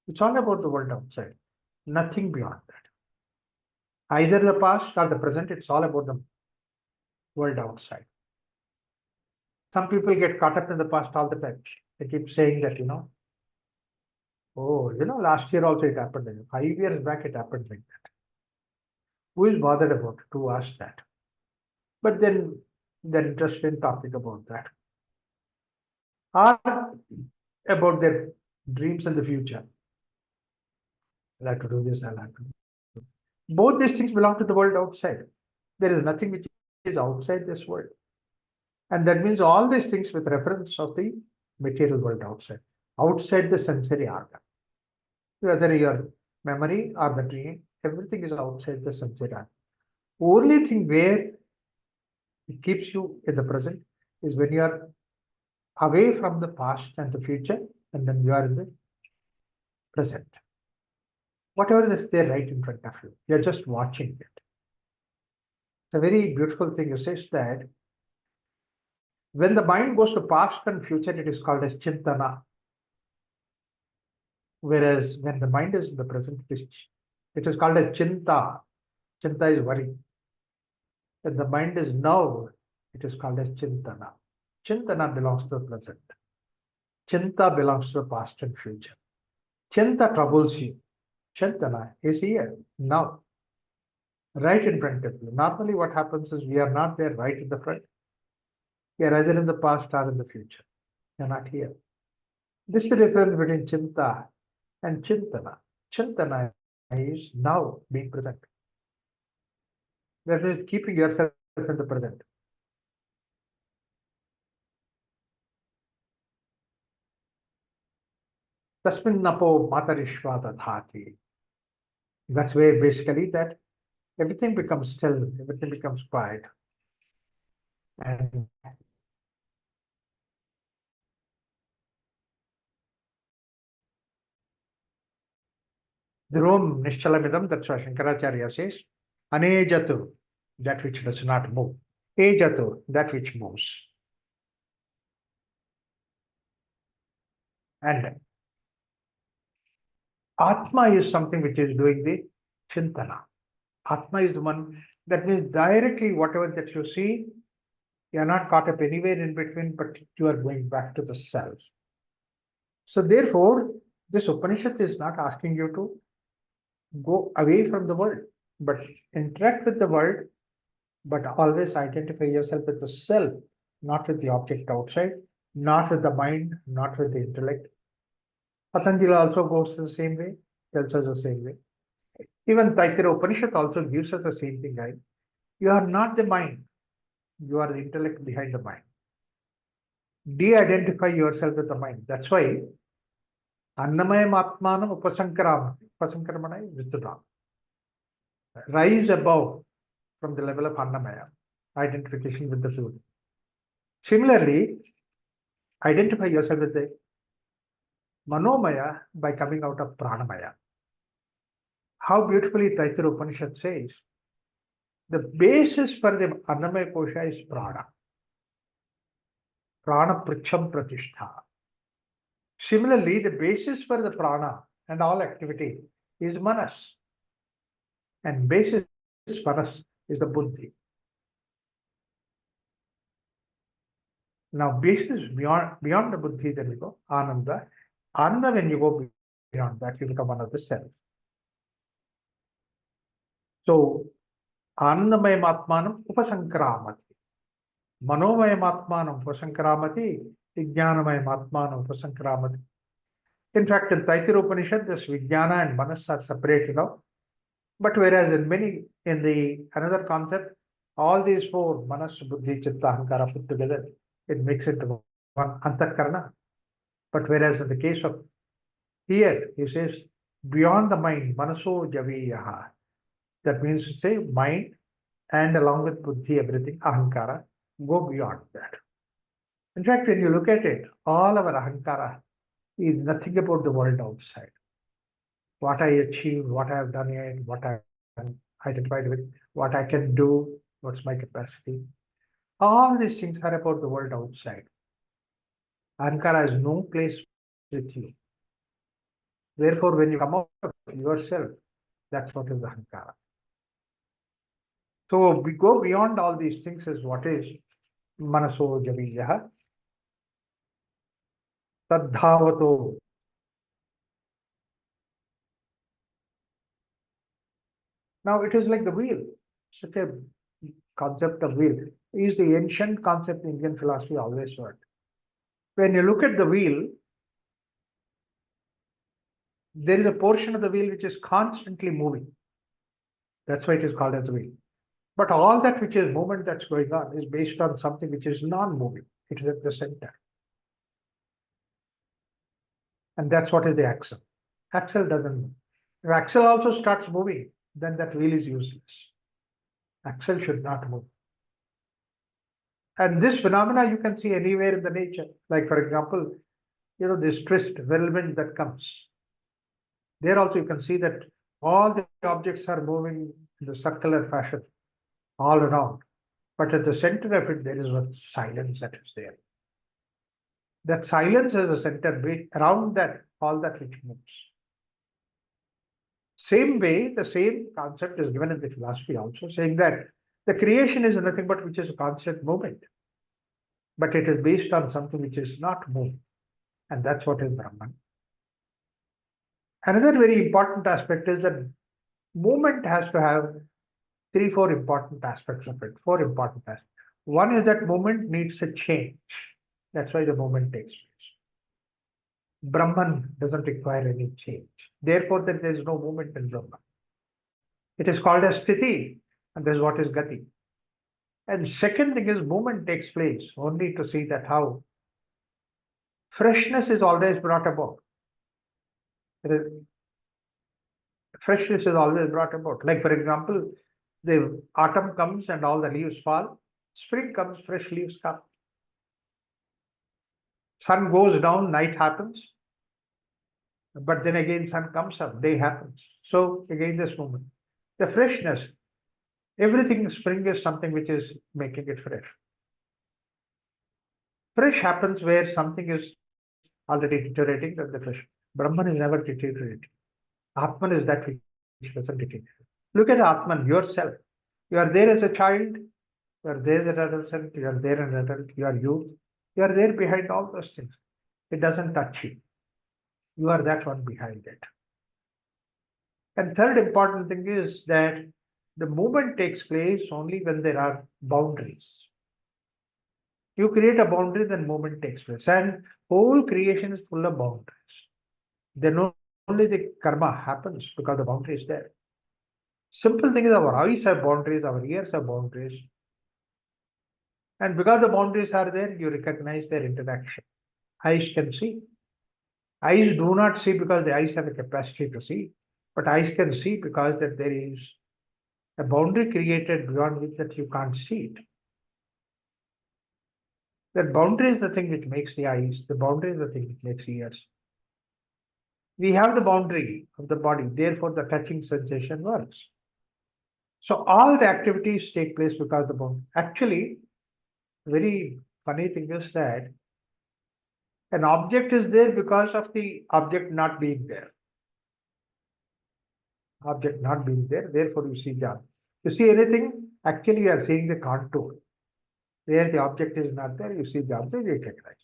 It's all about the world outside, nothing beyond that. Either the past or the present, it's all about the world outside. Some people get caught up in the past all the time. They keep saying that, last year also it happened. 5 years back it happened like that. Who is bothered about it? Who asked that? But then they're interested in talking about that. Or about their dreams in the future. I'll have to do this, I'll have to do this. Both these things belong to the world outside. There is nothing which is outside this world. And that means all these things with reference of the material world outside the sensory organ. Whether your memory or the dream, everything is outside the sensory organ. Only thing where it keeps you in the present is when you are away from the past and the future, and then you are in the present. Whatever is there right in front of you, you're just watching it. It's a very beautiful thing. It says that when the mind goes to past and future, it is called as chintana. Whereas when the mind is in the present, it is called as chinta. Chinta is worry. When the mind is now, it is called as Chintana. Chintana belongs to the present. Chinta belongs to the past and future. Chinta troubles you. Chintana is here, now, right in front of you. Normally, what happens is we are not there right in the front. We are either in the past or in the future. We are not here. This is the difference between Chinta and Chintana. Chintana is now being present. That is keeping yourself in the present. Tasmin napo matarishva dadhati. That's where basically that everything becomes still, everything becomes quiet. And the room Nishchalamidam, that's why Shankaracharya says, Anejatu, that which does not move. Ejatu, that which moves. And Atma is something which is doing the Chintana. Atma is the one that means directly whatever that you see, you are not caught up anywhere in between, but you are going back to the self. So therefore, this Upanishad is not asking you to go away from the world, but interact with the world, but always identify yourself with the self, not with the object outside, not with the mind, not with the intellect. Patanjali also goes the same way, tells us the same way. Even Taittiriya Upanishad also gives us the same thing, right? You are not the mind, you are the intellect behind the mind. De-identify yourself with the mind. That's why Annamayam Atmanam Upasankaramana is withdrawn. Rise above from the level of Annamaya, identification with the food. Similarly, identify yourself with the Manomaya by coming out of Pranamaya. How beautifully Taittiriya Upanishad says, the basis for the Annamaya Kosha is Prana. Prana Pricham Pratishtha. Similarly, the basis for the Prana and all activity is Manas. And basis for us is the Buddhi. Now, basis beyond the Buddhi, then we go, Ananda. Ananda, when you go beyond that, you become one of the self. So, Anandamaya Atmanam Upasankramati. Manomaya Atmanam Upasankramati. Vijnanamaya Atmanam Upasankramati. In fact, in Taittiriya Upanishad, this Vijnana and Manas are separated out. But whereas in the another concept, all these four, Manas, Buddhi, Chitta, Ahankara put together, it makes it one Antakarana. But whereas in the case of here, he says, beyond the mind, Manaso Javiyaha. That means to say mind and along with Buddhi, everything, Ahankara, go beyond that. In fact, when you look at it, all our Ahankara is nothing about the world outside. What I achieved, what I have done yet, what I am identified with, what I can do, what's my capacity. All these things are about the world outside. Ahankara has no place with you. Therefore, when you come out of yourself, that's what is Ahankara. So we go beyond all these things is what is Manaso Javiyaha. Tadhavato. Now it is like the wheel. Such a concept of wheel is the ancient concept in Indian philosophy always worked. When you look at the wheel, there is a portion of the wheel which is constantly moving. That's why it is called as a wheel. But all that which is movement that's going on is based on something which is non-moving. It is at the center. And that's what is the axle. Axle doesn't move. If axle also starts moving, then that wheel is useless. Axle should not move. And this phenomena you can see anywhere in the nature. Like for example, this twist, whirlwind that comes. There also you can see that all the objects are moving in the circular fashion all around. But at the center of it, there is a silence that is there. That silence has a center around that, all that which moves. Same way, the same concept is given in the philosophy also, saying that The creation is nothing but which is a constant movement, but it is based on something which is not moving, and that's what is Brahman. Another very important aspect is that movement has to have 3-4 important aspects of it. 4 important aspects. One is that movement needs a change. That's why the movement takes place. Brahman doesn't require any change. Therefore, there is no movement in Brahman. It is called as sthiti, and this is what is gati. And second thing is movement takes place only to see that how freshness is always brought about. Freshness is always brought about. Like for example, the autumn comes and all the leaves fall. Spring comes, fresh leaves come. Sun goes down, night happens. But then again, sun comes up, day happens. So again, this moment, the freshness, everything spring is something which is making it fresh. Fresh happens where something is already deteriorating, that the fresh. Brahman is never deteriorating. Atman is that which doesn't deteriorate. Look at Atman, yourself. You are there as a child, you are there as an adolescent, you are there as an adult, you are youth, you are there behind all those things. It doesn't touch you. You are that one behind it. And third important thing is that the movement takes place only when there are boundaries. You create a boundary, then movement takes place. And whole creation is full of boundaries. Then only the karma happens because the boundary is there. Simple thing is our eyes have boundaries, our ears have boundaries. And because the boundaries are there, you recognize their interaction. Eyes can see. Eyes do not see because the eyes have a capacity to see, but eyes can see because that there is a boundary created beyond which that you can't see it. That boundary is the thing which makes the eyes, the boundary is the thing which makes ears. We have the boundary of the body, therefore the touching sensation works. So all the activities take place because the boundary. Actually, very funny thing is that an object is there because of the object not being there. Object not being there, therefore you see the. You see anything, actually you are seeing the contour. Where the object is not there, you see the object, you recognize.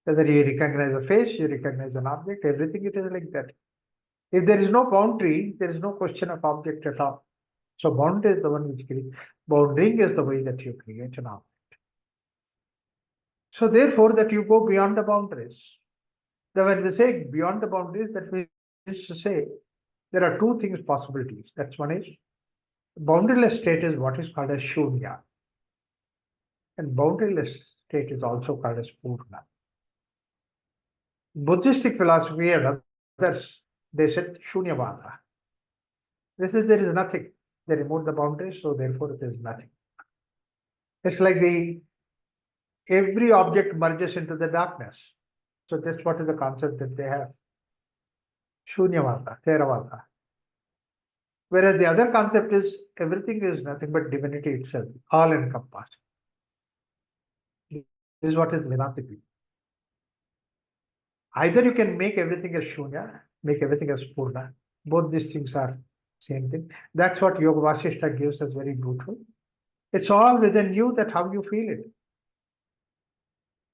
Whether you recognize a face, you recognize an object, everything it is like that. If there is no boundary, there is no question of object at all. So boundary is the one which creates. Boundary is the way that you create an object. So therefore that you go beyond the boundaries. Then when they say beyond the boundaries, that means to say there are two things possibilities. That's one is boundaryless state is what is called as shunya. And boundaryless state is also called as purna. Buddhistic philosophy and others, they said shunyavada. They said there is nothing. They removed the boundaries, so therefore there is nothing. It's like every object merges into the darkness. So that's what is the concept that they have. Shunyavada, Theravada. Whereas the other concept is everything is nothing but divinity itself, all encompassing. This is what is Vedanta. Either you can make everything as Shunya, make everything as Purna. Both these things are same thing. That's what Yoga Vasishta gives us very beautiful. It's all within you that how you feel it.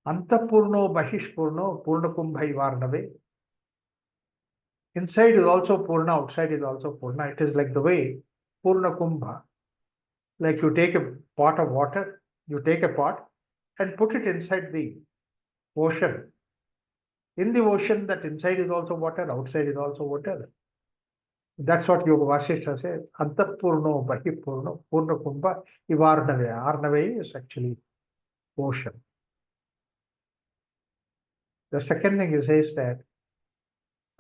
Antapurno Bahishpurno Purnakumbhai Varnave. Inside is also Purna, outside is also Purna. It is like the way Purnakumbha. Like you take a pot of water, you take a pot and put it inside the ocean. In the ocean, that inside is also water, outside is also water. That's what Yoga Vasishta says. Antapurno Bahipurno Purnakumbha Ivarnave. Arnave is actually ocean. The second thing he says that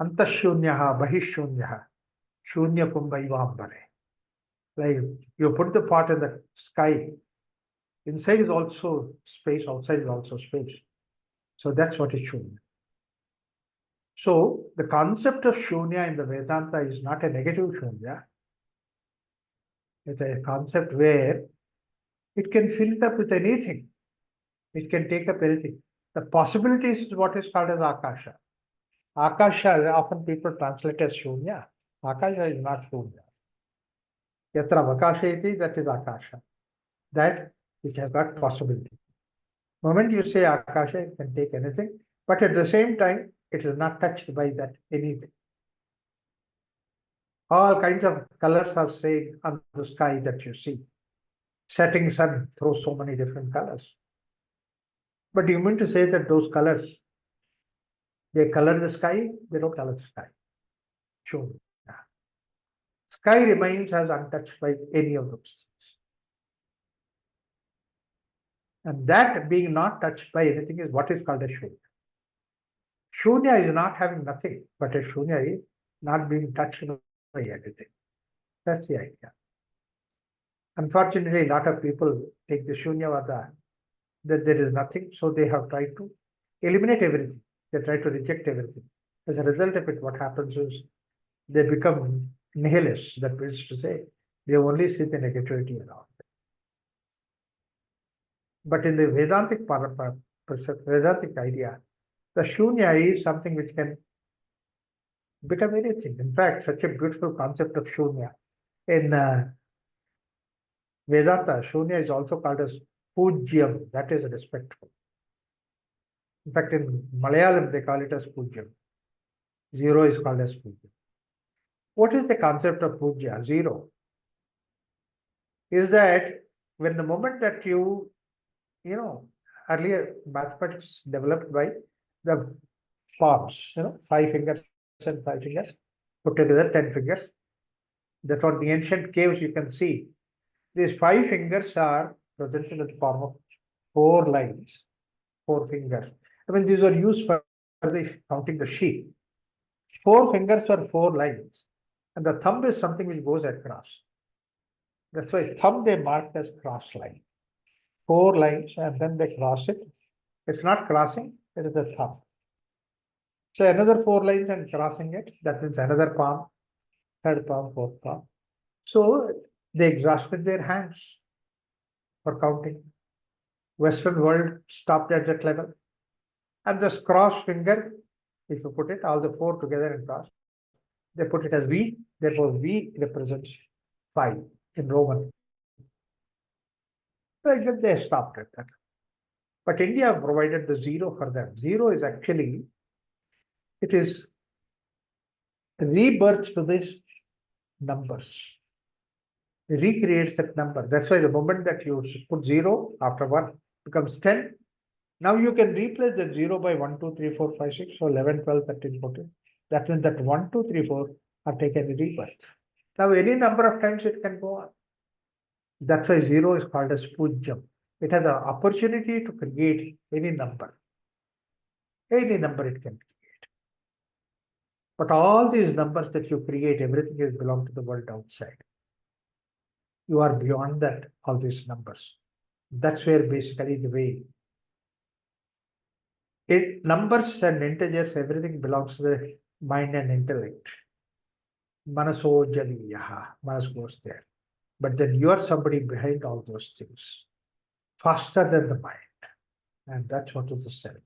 Antashunyaha Bahishunyaha Shunya Kumbha Ivambare. Like you put the pot in the sky, inside is also space, outside is also space. So that's what is Shunya. So the concept of Shunya in the Vedanta is not a negative Shunya. It's a concept where it can fill it up with anything. It can take up anything. The possibilities is what is called as Akasha. Akasha, often people translate as Shunya. Akasha is not Shunya. Yatra Vakasha iti, that is Akasha. That which has got possibility. Moment you say Akasha, it can take anything, but at the same time, it is not touched by that anything. All kinds of colors are saying on the sky that you see. Setting sun throws so many different colors. But you mean to say that those colors, they color the sky? They don't color the sky. Sure. Sky remains as untouched by any of those things. And that being not touched by anything is what is called a Shunya. Shunya is not having nothing, but a Shunya is not being touched by anything. That's the idea. Unfortunately, a lot of people take the Shunyavada, that there is nothing, so they have tried to eliminate everything. They try to reject everything. As a result of it, what happens is they become nihilists. That means to say, they only see the negativity around. But in the Vedantic idea, the Shunya is something which can become anything. In fact, such a beautiful concept of Shunya. In Vedanta, Shunya is also called as Pujyam, that is respectful. In fact, in Malayalam, they call it as Pujyam. Zero is called as Pujyam. What is the concept of Pujya? Zero. Is that when the moment that you earlier mathematics developed by the palms, 5 fingers and 5 fingers, put together 10 fingers. That's what the ancient caves you can see. These 5 fingers are presented in the form of 4 lines, 4 fingers. I mean, these are used for the counting the sheep. 4 fingers are 4 lines, and the thumb is something which goes across. That's why thumb they mark as cross line. 4 lines, and then they cross it. It's not crossing, it is the thumb. So another 4 lines and crossing it, that means another palm, third palm, fourth palm. So they exhausted their hands for counting. Western world stopped at that level. And this cross finger, if you put it, all the 4 together and cross, they put it as V, therefore V represents 5 in Roman. So they stopped at that. But India provided the zero for them. Zero is actually, it is rebirth to these numbers. It recreates that number. That's why the moment that you put 0 after 1 becomes 10. Now you can replace that 0 by 1, 2, 3, 4, 5, 6, so 11, 12, 13, 14. That means that 1, 2, 3, 4 are taken in rebirth. Now any number of times it can go on. That's why 0 is called as Pujyam. It has an opportunity to create any number. Any number it can create. But all these numbers that you create, everything is belong to the world outside. You are beyond that, all these numbers. That's where basically the way numbers and integers, everything belongs to the mind and intellect. Manaso jaliyaha, manas goes there. But then you are somebody behind all those things, faster than the mind. And that's what is the self.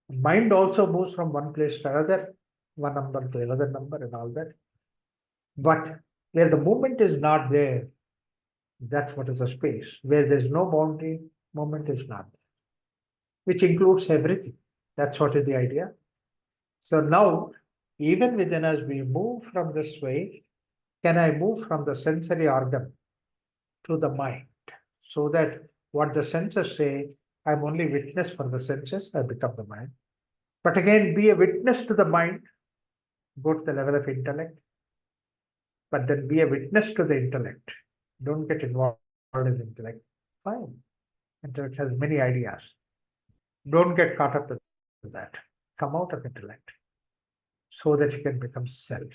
Mind also moves from one place to another, one number to another number and all that. But where the movement is not there, that's what is a space. Where there's no boundary, movement is not there, which includes everything. That's what is the idea. So now, even within us, we move from this way. Can I move from the sensory organ to the mind? So that what the senses say, I'm only witness for the senses, I become the mind. But again, be a witness to the mind, go to the level of intellect, but then be a witness to the intellect. Don't get involved in intellect. Fine. Intellect has many ideas. Don't get caught up with that. Come out of intellect so that you can become self.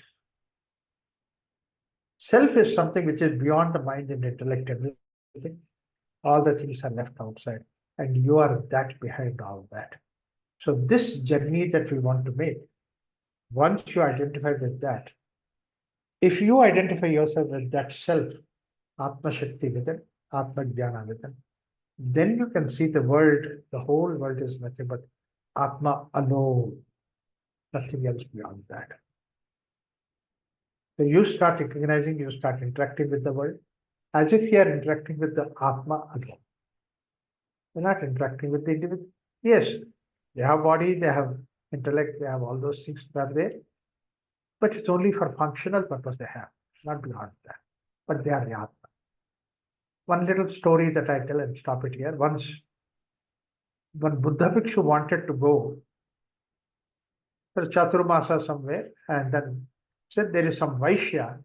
Self is something which is beyond the mind and intellect, everything. All the things are left outside, and you are that behind all that. So this journey that we want to make, once you identify with that, if you identify yourself with that self, Atma Shakti within, Atma Jnana within, then you can see the world, the whole world is nothing but Atma alone, nothing else beyond that. So you start recognizing, you start interacting with the world as if you are interacting with the Atma again. You're not interacting with the individual. Yes, they have body, they have intellect, they have all those things that are there, but it's only for functional purpose they have, not beyond that. But they are the Atma. One little story that I tell and stop it here. Once, when Buddha Bhikshu wanted to go for Chaturmasa somewhere, and then said there is some Vaishya,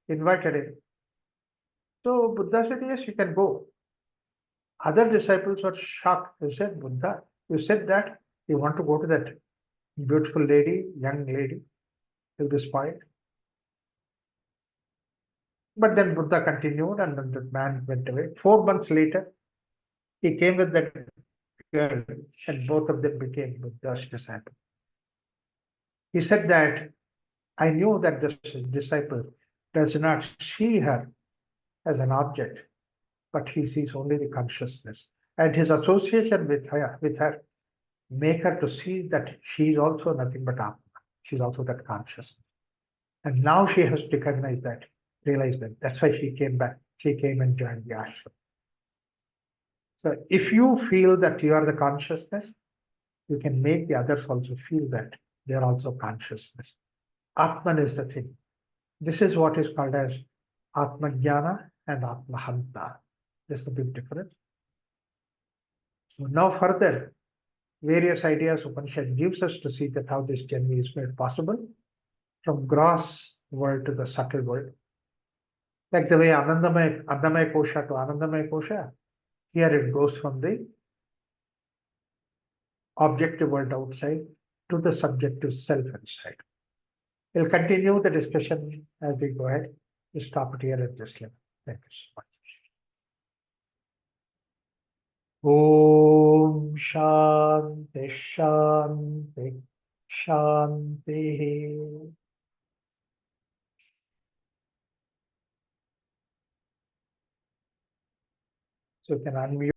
invited him. So Buddha said, yes, you can go. Other disciples were shocked. They said, Buddha, you said that you want to go to that beautiful lady, young lady, to this point. But then Buddha continued, and then the man went away. 4 months later, he came with that girl, and both of them became Buddha's disciples. He said that I knew that this disciple does not see her as an object, but he sees only the consciousness. And his association with her make her to see that she is also nothing but Atma. She's also that consciousness. And now she has recognized that, realized that. That's why she came back. She came and joined the ashram. So if you feel that you are the consciousness, you can make the others also feel that they are also consciousness. Atman is the thing. This is what is called as Atmajnana and Atmahanta. There's a big difference. So now further, various ideas Upanishad gives us to see that how this journey is made possible from gross world to the subtle world. Like the way Annamaya Kosha to Anandamaya Kosha, here it goes from the objective world outside to the subjective self inside. We'll continue the discussion as we go ahead. We stop it here at this level. Thank you so much. Om Shanti Shanti Shanti. So you can unmute.